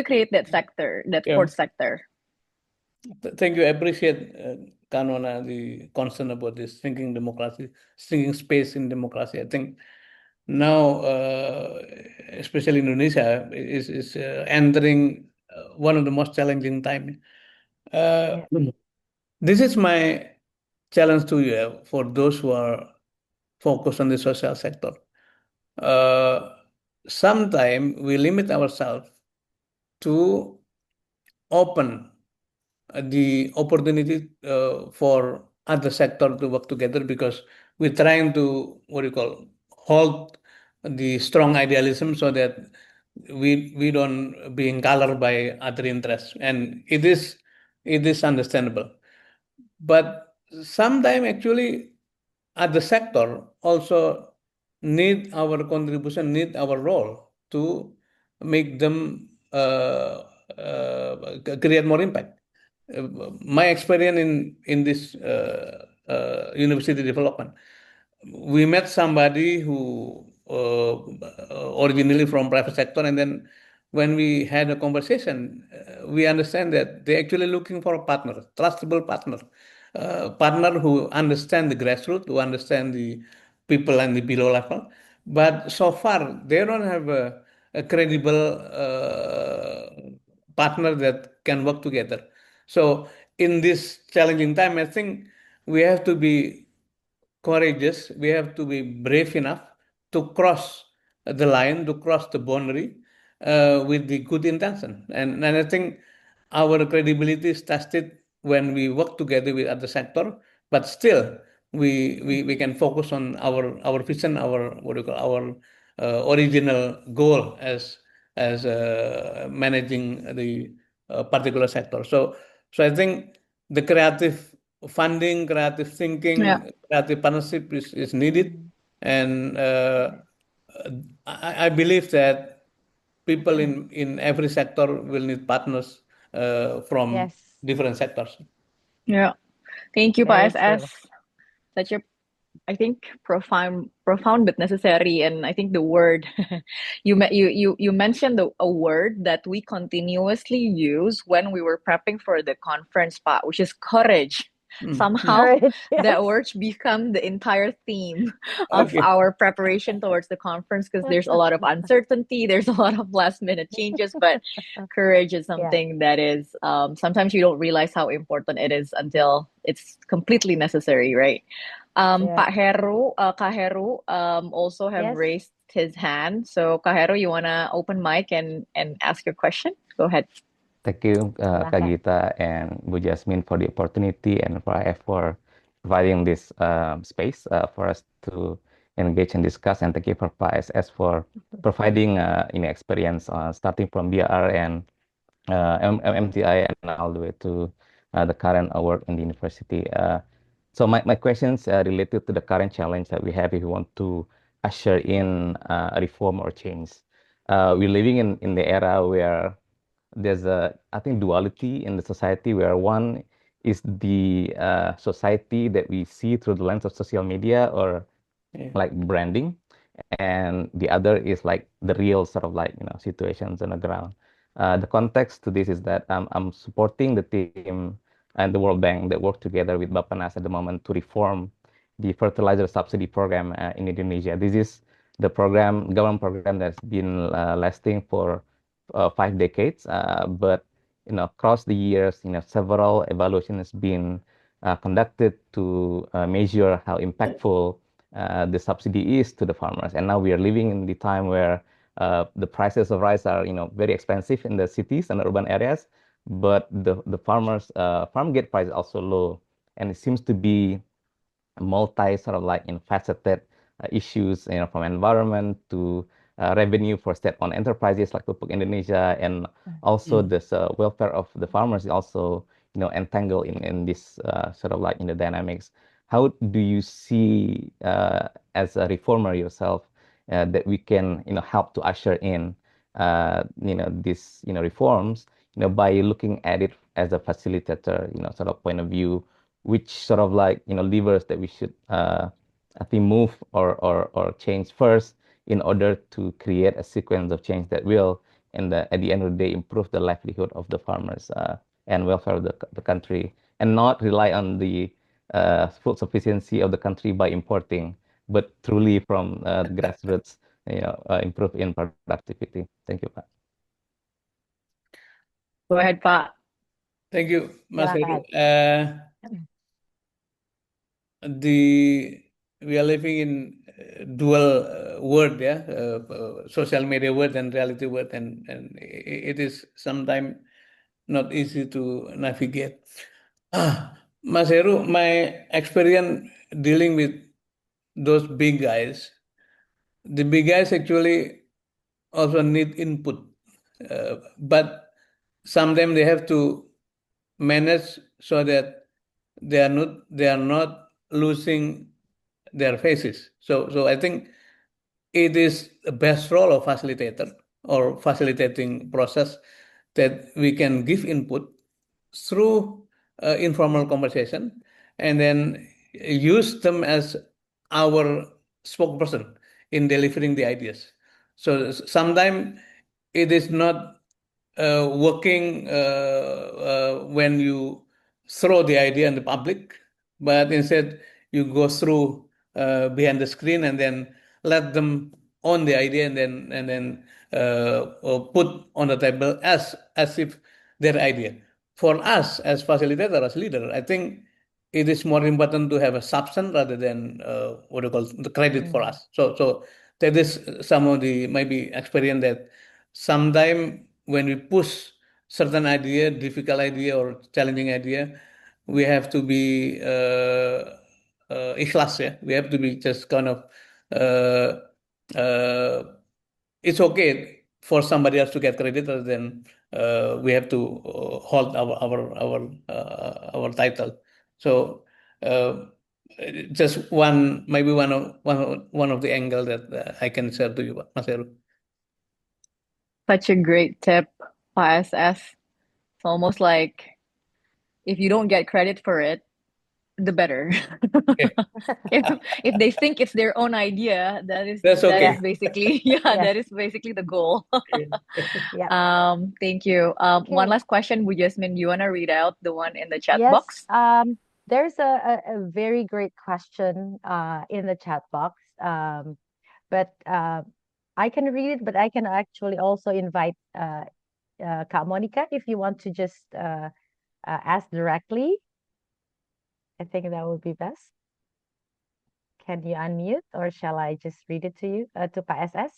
create that sector, that Yeah. fourth sector? Thank you. I appreciate Kanwana, the concern about this thinking democracy, thinking space in democracy. I think now, especially Indonesia, is entering one of the most challenging time. Yeah. This is my challenge to you for those who are focused on the social sector. Sometimes we limit ourselves to open the opportunity for other sector to work together, because we're trying to, what do you call, hold the strong idealism so that we don't being colored by other interests, and it is understandable. But sometime actually other sector also need our contribution, need our role to make them create more impact. My experience in this university development, we met somebody who originally from private sector, and then when we had a conversation, we understand that they're actually looking for a partner, trustable partner, partner who understand the grassroots, who understand the people and the below level. But so far, they don't have a credible partner that can work together. So in this challenging time, I think we have to be courageous. We have to be brave enough to cross the line, to cross the boundary with the good intention. And I think our credibility is tested when we work together with other sector, but still we can focus on our vision, our, what do you call, our original goal as managing the particular sector. So I think the creative funding, creative Yeah. thinking, creative partnership is needed, and I believe that people in every sector will need partners from Yes, different sectors. Yeah. Thank you, very Pak true. SS. Such a, I think, profound but necessary. And I think the word you mentioned a word that we continuously use when we were prepping for the conference, Pak, which is courage. Mm. Somehow Courage, that yes. word become the entire theme of Okay. our preparation towards the conference, because there's a lot of uncertainty, there's a lot of last minute changes, but courage is Yeah, something that is, sometimes you don't realize how important it is until it's completely necessary, right? yeah. Pak Heru, Kak Heru, also have Yes. raised his hand. So Kak Heru, you wanna open mic and ask your question? Go ahead. Thank you, Kak Silakan. Gita and Bu Jasmin, for the opportunity, and for IAF for providing this space for us to engage and discuss. And thank you for Pak SS for providing experience starting from BR and MTI and all the way to the current work in the university. So my questions related to the current challenge that we have if we want to usher in a reform or change. We're living in the era where there's a, I think, duality in the society, where one is the society that we see through the lens of social media or Yeah. like branding, and the other is like the real sort of like situations on the ground. The context to this is that I'm supporting the team and the World Bank that work together with Bapanas at the moment to reform the fertilizer subsidy program in Indonesia. This is the government program that's been lasting for 5 decades, but across the years, several evaluations have been conducted to measure how impactful the subsidy is to the farmers. And now we are living in the time where the prices of rice are, very expensive in the cities and urban areas, but the farmers farm gate price is also low, and it seems to be multi sort of like faceted issues, from environment to revenue for state-owned enterprises like Pupuk Indonesia, and also this welfare of the farmers is also, entangled in this sort of like in the dynamics. How do you see as a reformer yourself that we can, help to usher in, these, reforms, by looking at it as a facilitator, sort of point of view, which sort of like levers that we should I think move or change first in order to create a sequence of change that will at the end of the day improve the livelihood of the farmers and welfare of the country, and not rely on the food sufficiency of the country by importing, but truly from the grassroots, improve in productivity. Thank you, Pak. Go ahead, Pak. Thank you, Mas Heru. Silakan. We are living in dual world, yeah, social media world and reality world, and it is sometimes not easy to navigate. Mas Heru, my experience dealing with those big guys, the big guys actually also need input, but sometimes they have to manage so that they are not losing their faces. So I think it is the best role of facilitator or facilitating process that we can give input through informal conversation and then use them as our spokesperson in delivering the ideas. So sometimes it is not working when you throw the idea in the public, but instead you go through behind the screen and then let them own the idea and then put on the table as if their idea. For us as facilitator, as leader, I think it is more important to have a substance rather than what you call the credit for us. So that is some of the maybe experience that sometime when we push certain idea, difficult idea or challenging idea, we have to be ikhlas, yeah. We have to be just kind of uh, uh, it's okay for somebody else to get credit rather than we have to hold our title. So uh, just one maybe one of the angle that I can share to you, Mas Heru. Such a great tip, ISS. It's almost like if you don't get credit for it, the better. Okay, If they think it's their own idea, that is that's that Yeah. is okay. basically yeah, Yes. that is basically the goal. Yep. Thank you. One Okay. last question, would Jasmin, you want to read out the one in the chat Yes. box? There's a very great question in the chat box. But I can read it, but I can actually also invite Kak Monica if you want to just ask directly. I think that would be best. Can you unmute or shall I just read it to you, to Pa SS?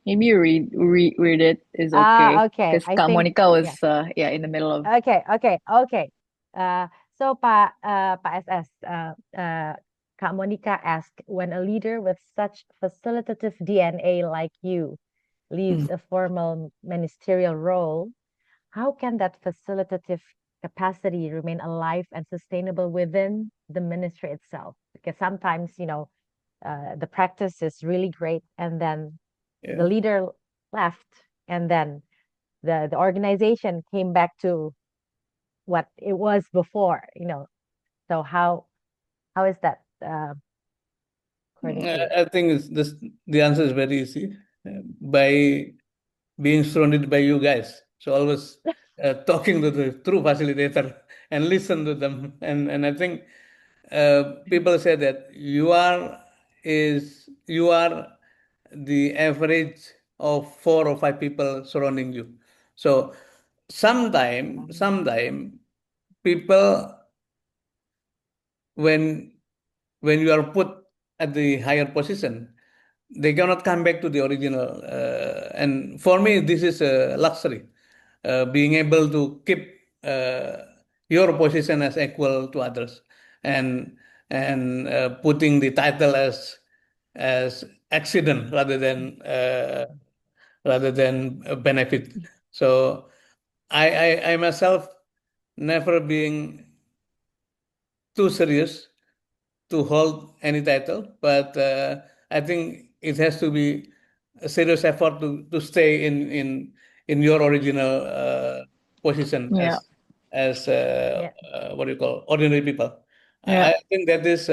Maybe you read it is okay Okay. because I Kak think, Monica was yeah. yeah in the middle of Okay. So Pa SS, Kak Monica asked, when a leader with such facilitative DNA like you leaves Mm. a formal ministerial role, how can that facilitative capacity remain alive and sustainable within the ministry itself? Because sometimes, the practice is really great, and then the Yeah. leader left, and then the organization came back to what it was before. So how is that according to you? I think the answer is very easy by being surrounded by you guys. So always talking to the true facilitator and listen to them. And I think people say that you are the average of 4 or 5 people surrounding you. So sometime people when when you are put at the higher position, they cannot come back to the original. And for me, this is a luxury, being able to keep your position as equal to others, and putting the title as accident rather than a benefit. So I myself never being too serious to hold any title, but I think it has to be a serious effort to stay in your original position yeah as Yeah, what do you call ordinary people. yeah. I think that is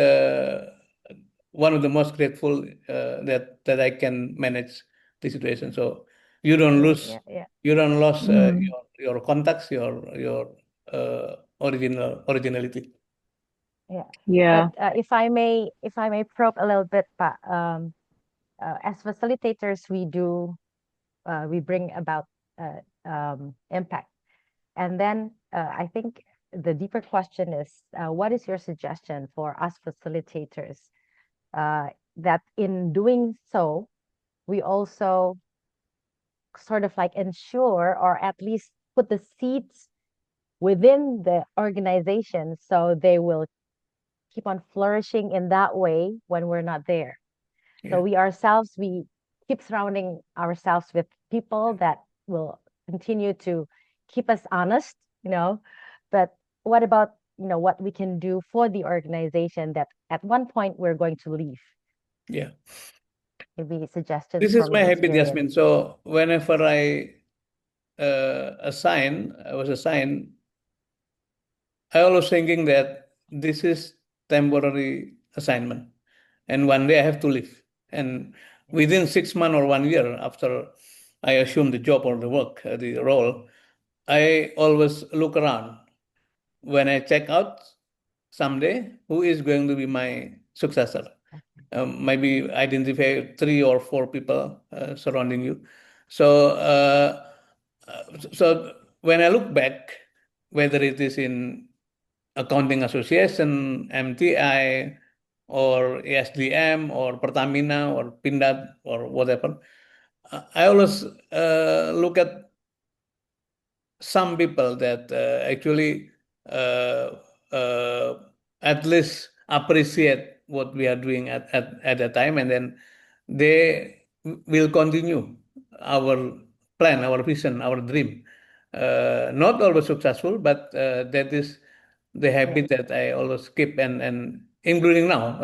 one of the most grateful that I can manage the situation. So you don't yeah, lose yeah, yeah, you don't lose Mm, your contacts, your originality. yeah. But yeah. if I may probe a little bit, but as facilitators, we bring about impact. And then I think the deeper question is, what is your suggestion for us facilitators, that in doing so, we also sort of like ensure or at least put the seeds within the organization so they will keep on flourishing in that way when we're not there. So Yeah. we ourselves, we keep surrounding ourselves with people that will continue to keep us honest, But what about, what we can do for the organization that at one point we're going to leave? Yeah. Maybe suggestions This is from my your habit, experience. Jasmin. So whenever I was assigned, I always thinking that this is temporary assignment, and one day I have to leave. And within 6 months or 1 year after I assume the job or the work, the role, I always look around. When I check out someday, who is going to be my successor? Maybe identify 3 or 4 people surrounding you. So, so when I look back, whether it is in Accounting Association, MTI, or ASDM, or Pertamina, or Pindad, or whatever, I always look at some people that actually uh, uh, at least appreciate what we are doing at that time, and then they will continue our plan, our vision, our dream. Not always successful, but that is the habit that I always keep, and including now.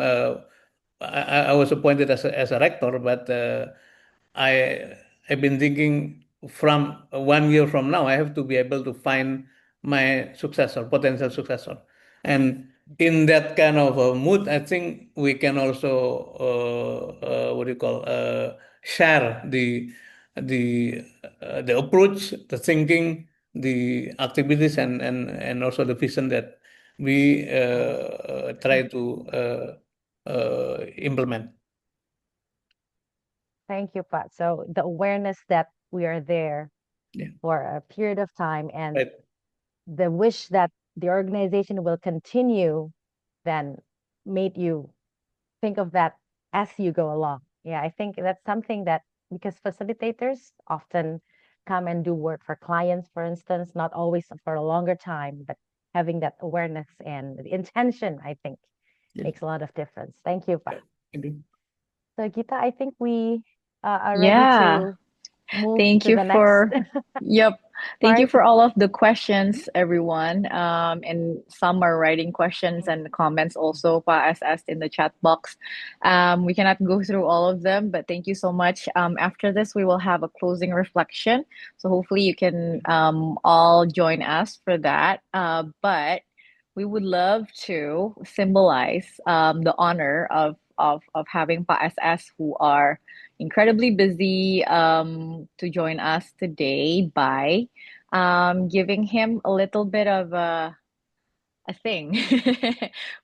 I was appointed as a rector, but I have been thinking from 1 year from now, I have to be able to find my successor, potential successor. And in that kind of a mood, I think we can also, what do you call, share the approach, the thinking, the activities, and also the vision that we try to implement. Thank you, Pat. So the awareness that we are there Yeah. for a period of time and Right. the wish that the organization will continue then made you think of that as you go along. Yeah, I think that's something that because facilitators often come and do work for clients, for instance, not always for a longer time, but having that awareness and the intention, I think, Yeah. makes a lot of difference. Thank you, Pa. Indeed. So, Gita, I think we are ready Yeah. to move Thank to you the next for, yep. Thank you part. for all of the questions, everyone. And some are writing questions and comments also, as asked in the chat box. We cannot go through all of them, but thank you so much. After this, we will have a closing reflection. So hopefully you can all join us for that. But we would love to symbolize the honor of having Pa SS who are incredibly busy to join us today by giving him a little bit of a thing.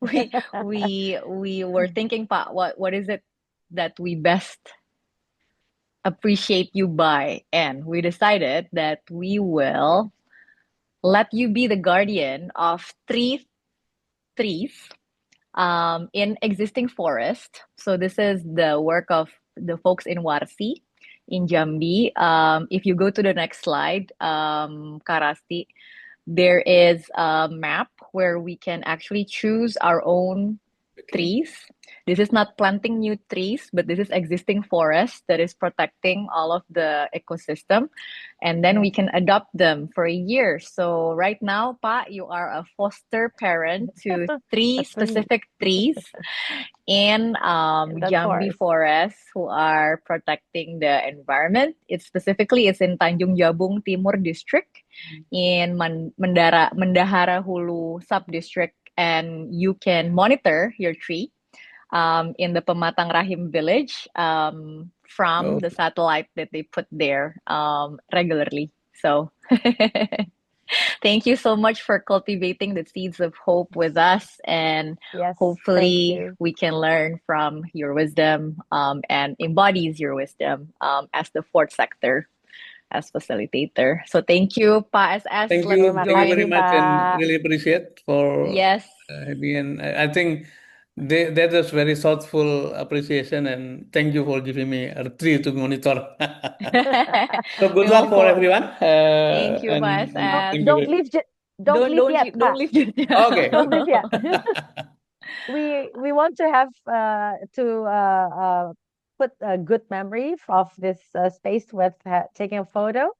We were thinking, Pa, what is it that we best appreciate you by? And we decided that we will let you be the guardian of three trees in existing forest. So this is the work of the folks in Warsi in Jambi. If you go to the next slide, Karasti, there is a map where we can actually choose our own trees. This is not planting new trees, but this is existing forest that is protecting all of the ecosystem. And then we can adopt them for a year. So right now, Pa, you are a foster parent to three A tree specific trees in in that Jambi forest. Forest who are protecting the environment. It's in Tanjung Jabung Timur district in Mendahara Hulu sub-district, and you can monitor your tree in the Pematang Rahim village from Oh, the satellite that they put there regularly. So thank you so much for cultivating the seeds of hope with us, and Yes, thank hopefully you. we can learn from your wisdom and embodies your wisdom as the fourth sector as facilitator. So thank you, Pa SS. thank Let's you. Terima Thank you join. very kasih, much, and Pak. really appreciate for Yes. having. And I think That was very thoughtful appreciation, and thank you for giving me a tree to monitor. So good No, luck of for course. everyone, Thank you, and PSS. thank Don't you. leave don't leave yet, Don't Pa. leave just Okay. Don't leave yet. now. We want to have put a good memory of this space with taking a photo.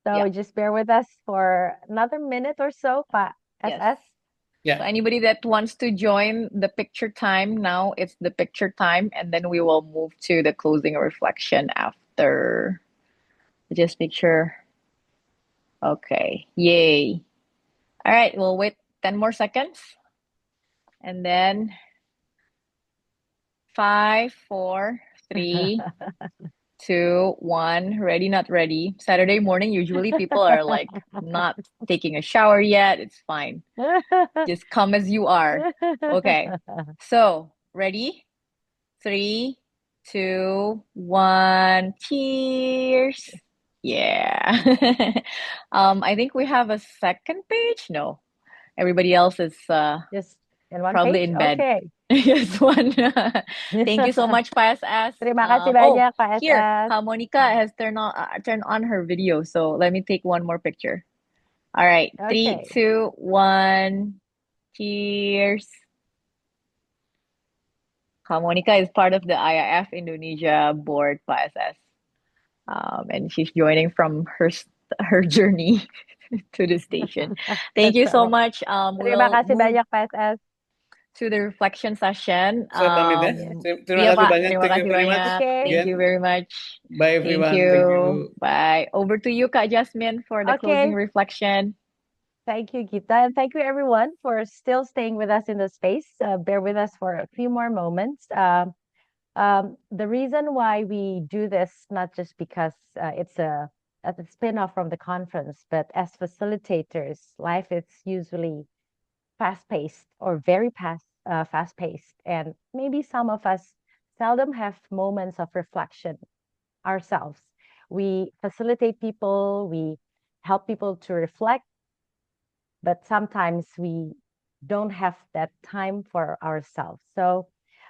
So Yeah. just bear with us for another minute or so, Pa Yes. SS. So Yeah. anybody that wants to join the picture time, now it's the picture time, and then we will move to the closing reflection after. Just make sure. Okay. Yay. All right, we'll wait 10 more seconds. And then 5, 4, 3, 2, 1. Ready, not ready. Saturday morning, usually people are like not taking a shower yet. It's fine. Just come as you are. Okay. So, ready? 3, 2, 1. Cheers. Yeah. I think we have a second page. No, everybody else is Just in one probably page? in bed. Okay. Yes, one. Thank you so much, PSS. Terima kasih Oh, banyak, Pak here, SS. Monica has turned on her video. So let me take one more picture. All right, 3, Okay. 2, 1. Cheers. Monica is part of the IAF Indonesia board, PSS. And she's joining from her journey to the station. Thank you so much. Terima We'll kasih move banyak, Pak SS. to the reflection session. Saya pamit ya. Terima Iya kasih Pak, banyak. terima Thank you kasih very much banyak. Okay. Thank again. you very much. Bye Thank everyone. you. Thank you. Bye. Over to you, Kak Jasmin, for the Okay. closing reflection. Thank you, Gita. And thank you, everyone, for still staying with us in the space. Bear with us for a few more moments. The reason why we do this, not just because it's a spin-off from the conference, but as facilitators, life is usually fast-paced or very fast-paced. And maybe some of us seldom have moments of reflection ourselves. We facilitate people, we help people to reflect, but sometimes we don't have that time for ourselves. So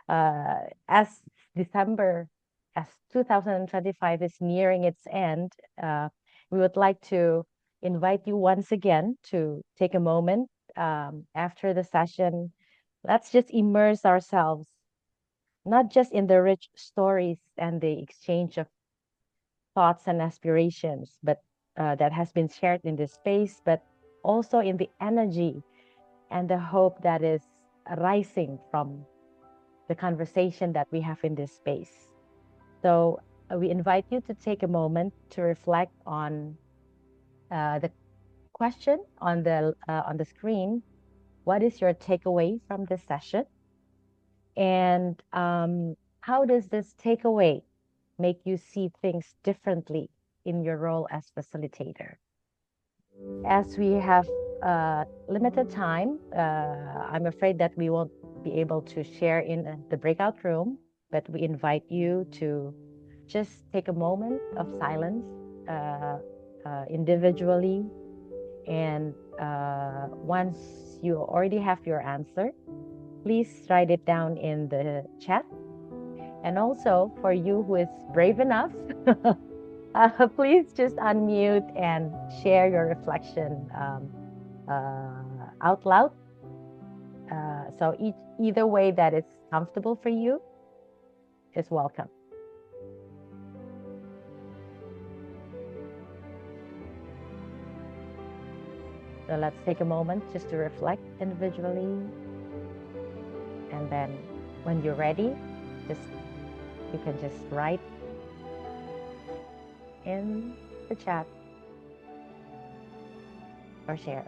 as December, as 2025 is nearing its end, we would like to invite you once again to take a moment after the session. Let's just immerse ourselves, not just in the rich stories and the exchange of thoughts and aspirations, but that has been shared in this space, but also in the energy and the hope that is arising from the conversation that we have in this space. So we invite you to take a moment to reflect on the question on the screen. What is your takeaway from this session? And how does this takeaway make you see things differently in your role as facilitator? As we have limited time, I'm afraid that we won't be able to share in the breakout room, but we invite you to just take a moment of silence individually. And once you already have your answer, please write it down in the chat. And also for you who is brave enough, please just unmute and share your reflection out loud. So either way that is comfortable for you is welcome. So let's take a moment just to reflect individually. And then when you're ready, you can just write in the chat or share.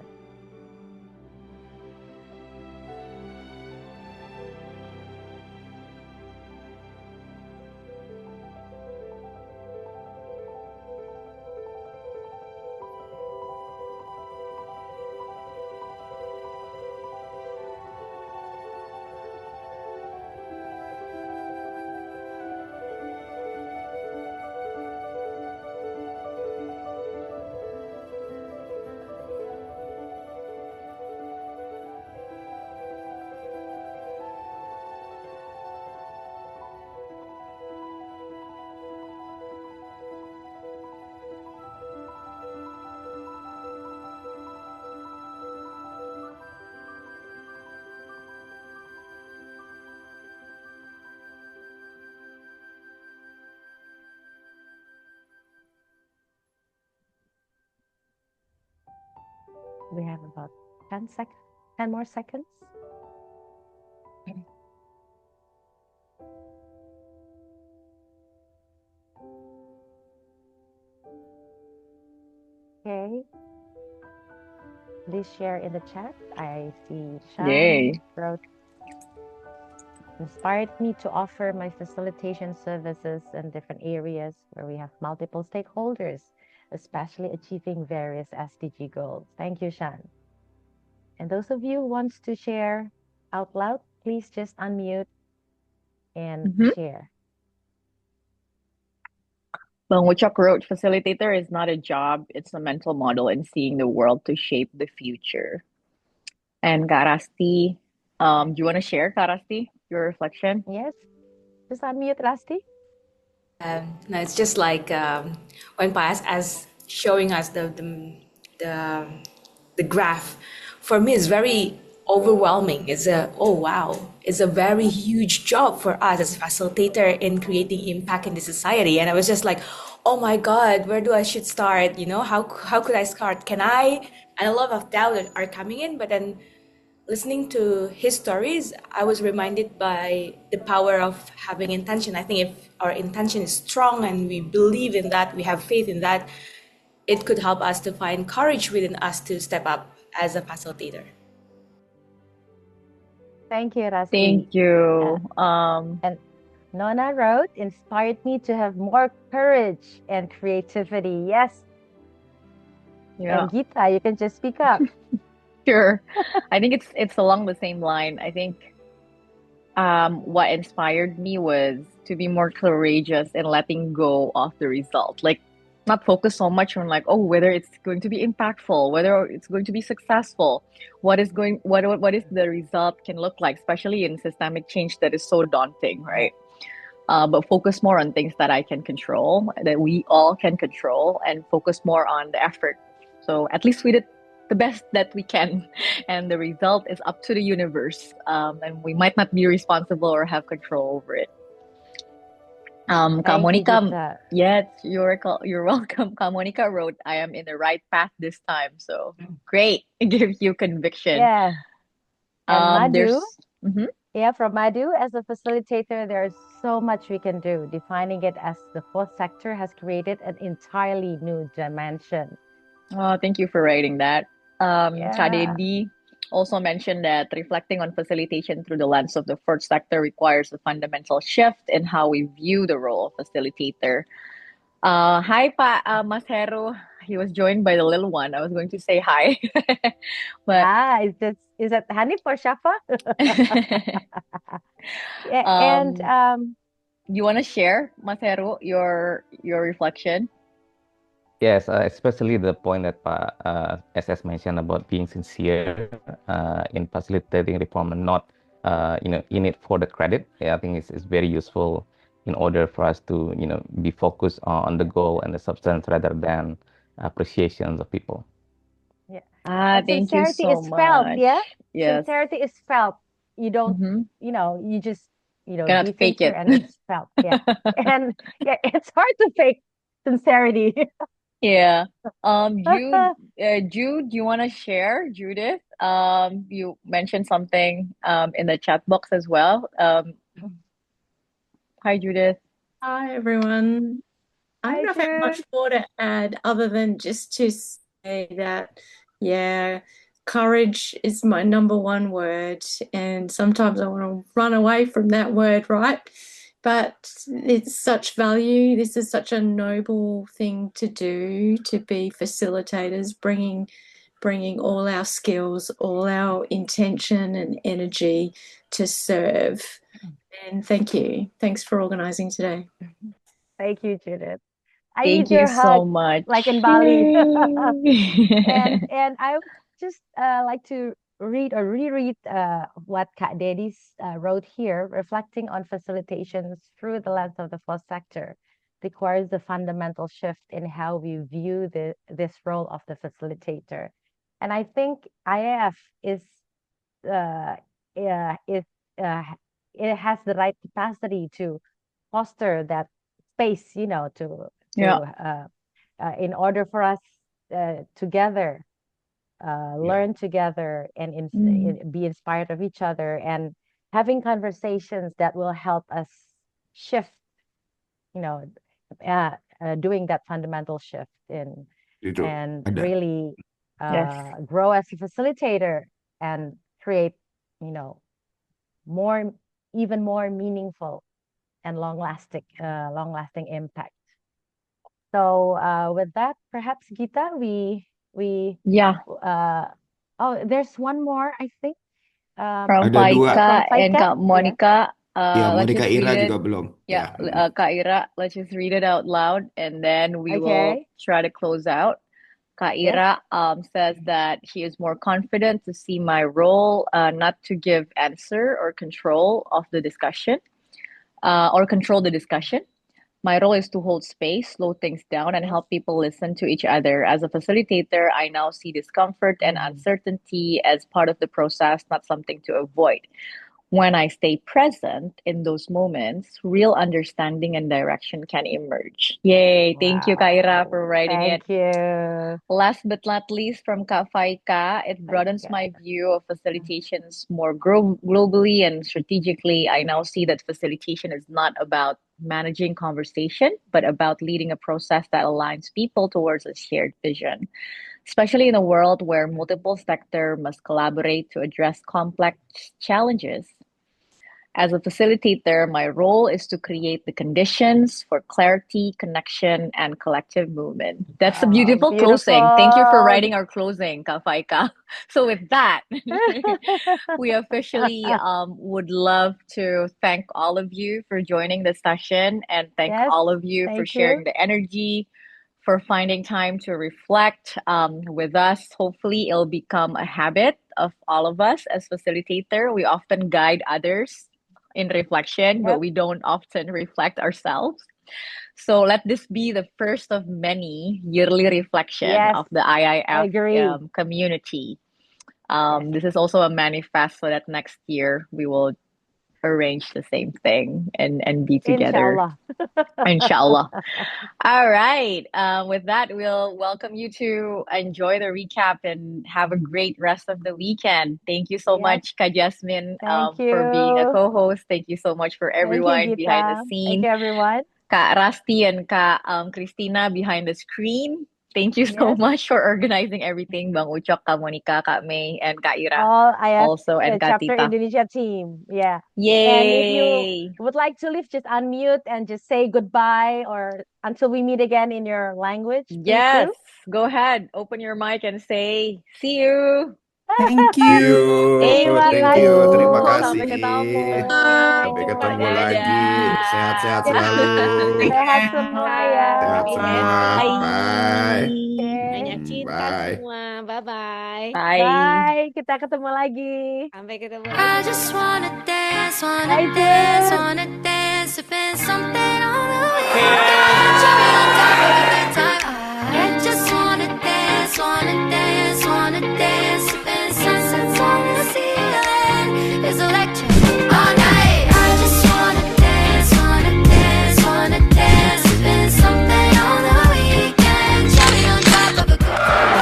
We have about 10 seconds, 10 more seconds. Okay, please share in the chat. I see Yay. Shan wrote, inspired me to offer my facilitation services in different areas where we have multiple stakeholders, especially achieving various SDG goals. Thank you, Shan. And those of you who wants to share out loud, please just unmute and Mhm. share. Bang Wuchok wrote, facilitator is not a job, it's a mental model in seeing the world to shape the future. And Karasti, do you want to share, Karasti, your reflection? Yes, just unmute, Rusty. No, it's just like when Pius as showing us the the graph. For me, it's very overwhelming. It's a oh wow, it's a very huge job for us as a facilitator in creating impact in the society. And I was just like, oh my God, where do I should start? You know, how could I start? Can I? And a lot of doubt are coming in, but then listening to his stories, I was reminded by the power of having intention. I think if our intention is strong and we believe in that, we have faith in that, it could help us to find courage within us to step up as a facilitator. Thank you, Rusty. Thank you. And Nona wrote, inspired me to have more courage and creativity. Yes. Yeah. And Gita, you can just speak up. Sure. I think it's along the same line. I think what inspired me was to be more courageous in letting go of the result. Like not focus so much on like, oh, whether it's going to be impactful, whether it's going to be successful, what is the result can look like, especially in systemic change that is so daunting, right? But focus more on things that I can control, that we all can control, and focus more on the effort. So at least we did the best that we can, and the result is up to the universe. And we might not be responsible or have control over it. Kak Thank you, Monica, Gita. yes, you're welcome. Kak Monica wrote, I am in the right path this time. So great. It gives you conviction. Yeah. And Madhu, Mhm. yeah, from Madhu, as a facilitator, there's so much we can do. Defining it as the fourth sector has created an entirely new dimension. Oh, thank you for writing that. Yeah. Chadedi also mentioned that reflecting on facilitation through the lens of the fourth sector requires a fundamental shift in how we view the role of facilitator. Hi, Mas Hero. He was joined by the little one. I was going to say hi, but Is that Hanif or Shafa? Yeah, and you want to share, Mas Hero, your reflection? Yes, especially the point that SS mentioned about being sincere in facilitating reform and not, in it for the credit. Yeah, I think it's very useful in order for us to, be focused on the goal and the substance rather than appreciations of people. yeah. And thank you sincerity so is felt, much. yeah? Yes. Sincerity is felt. You don't, Mm-hmm. you just, Cannot be fake sincere it. and it's felt. Yeah. And yeah, it's hard to fake sincerity. Yeah. Jude, you want to share, Judith? You mentioned something in the chat box as well. Hi, Judith. Hi, everyone. I don't know if I have much more to add other than just to say that, yeah, courage is my number one word. And sometimes I want to run away from that word, right? But it's such value. This is such a noble thing to do, to be facilitators, bringing all our skills, all our intention and energy to serve. And thank you. Thanks for organizing today. Thank you, Judith. I Thank need your you so hug, much. like in Bali. Yay. And I would just like to read or reread what Kat Dedis wrote here, reflecting on facilitations through the lens of the fourth sector requires a fundamental shift in how we view this role of the facilitator. And I think IAF uh, is it has the right capacity to foster that space, to Yeah. in order for us together learn together and be inspired of each other, and having conversations that will help us shift, doing that fundamental shift and really grow as a facilitator and create, even more meaningful and long-lasting impact. So with that, perhaps Gita, there's one more, I think. From Ada dua. Faika From and Faika, Kak Monica. Ya, Let's Monica just read Ira it. juga belum. Yeah, Ya. Kak Ira, let's just read it out loud and then we will Okay. try to close out. Kak Ira says that she is more confident to see my role, not to give answer or control of the discussion, or control the discussion. My role is to hold space, slow things down, and help people listen to each other. As a facilitator, I now see discomfort and uncertainty as part of the process, not something to avoid. When I stay present in those moments, real understanding and direction can emerge. Yay! Thank you, Kaira, for writing it. Thank you. Last but not least, from Kak Faika, it broadens my view of facilitations more globally and strategically. I now see that facilitation is not about managing conversation, but about leading a process that aligns people towards a shared vision. Especially in a world where multiple sectors must collaborate to address complex challenges. As a facilitator, my role is to create the conditions for clarity, connection, and collective movement. That's a beautiful closing. Thank you for writing our closing, Kak Faika. So with that, we officially would love to thank all of you for joining the session and thank all of you for sharing the energy, for finding time to reflect with us. Hopefully, it'll become a habit of all of us as facilitator. We often guide others in reflection, but we don't often reflect ourselves. So let this be the first of many yearly reflection of the IAF community. This is also a manifest so that next year we will arrange the same thing and be together. Inshallah. All right. With that, we'll welcome you to enjoy the recap and have a great rest of the weekend. Thank you so much, Kak Jasmin, for being a co-host. Thank you so much for everyone behind the scene. Thank you, everyone. Kak Rasti and Kak Christina behind the screen. Thank you so much for organizing everything, Bang Ucok, Kak Monica, Kak May, and Kak Ira. All IAF also, and Kak Chapter Tita. Indonesia team. Yeah. Yay! And if you would like to leave, just unmute and just say goodbye or until we meet again in your language. Yes. Go ahead. Open your mic and say, see you. Thank You, you. thank you, terima kasih. Sampai ketemu. Sampai ketemu lagi. Sehat-sehat selalu. Sehat semua ya. Sehat semua. Bye. Banyak cinta semua. Bye-bye. Bye. Kita ketemu lagi. Sampai ketemu lagi. I just wanna dance, sipping something on the weekend. Cherry on top of a good time. I just wanna dance, sipping sunsets on the ceiling. It's electric all night. I just wanna dance, sipping something on the weekend. Cherry on top of a good time.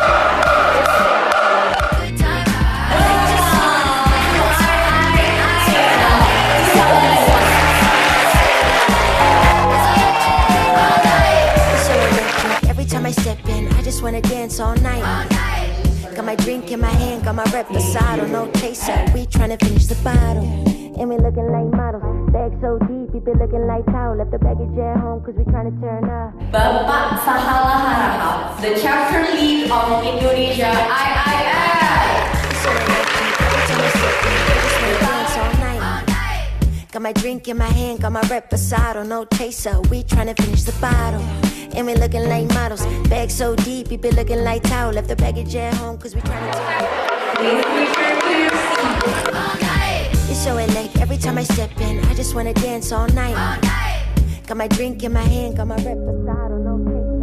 Every time I step in, I just wanna dance all night. Got my drink in my hand, got my reposado, no chaser. We tryna finish the bottle, and we looking like models. Bag so deep, we been looking like towel. Left the baggage at home, cause we tryna turn up. Bapak Sahala Harahap, the chapter lead of Indonesia IAF. Got my drink in my hand, got my reposado, no chaser. We tryna finish the bottle, and we looking like models. Bag so deep, we been looking like towel. Left the baggage at home, cause we tryna turn up. It's so electric, every time I step in, I just wanna dance all night. Got my drink in my hand, got my reposado, no chaser.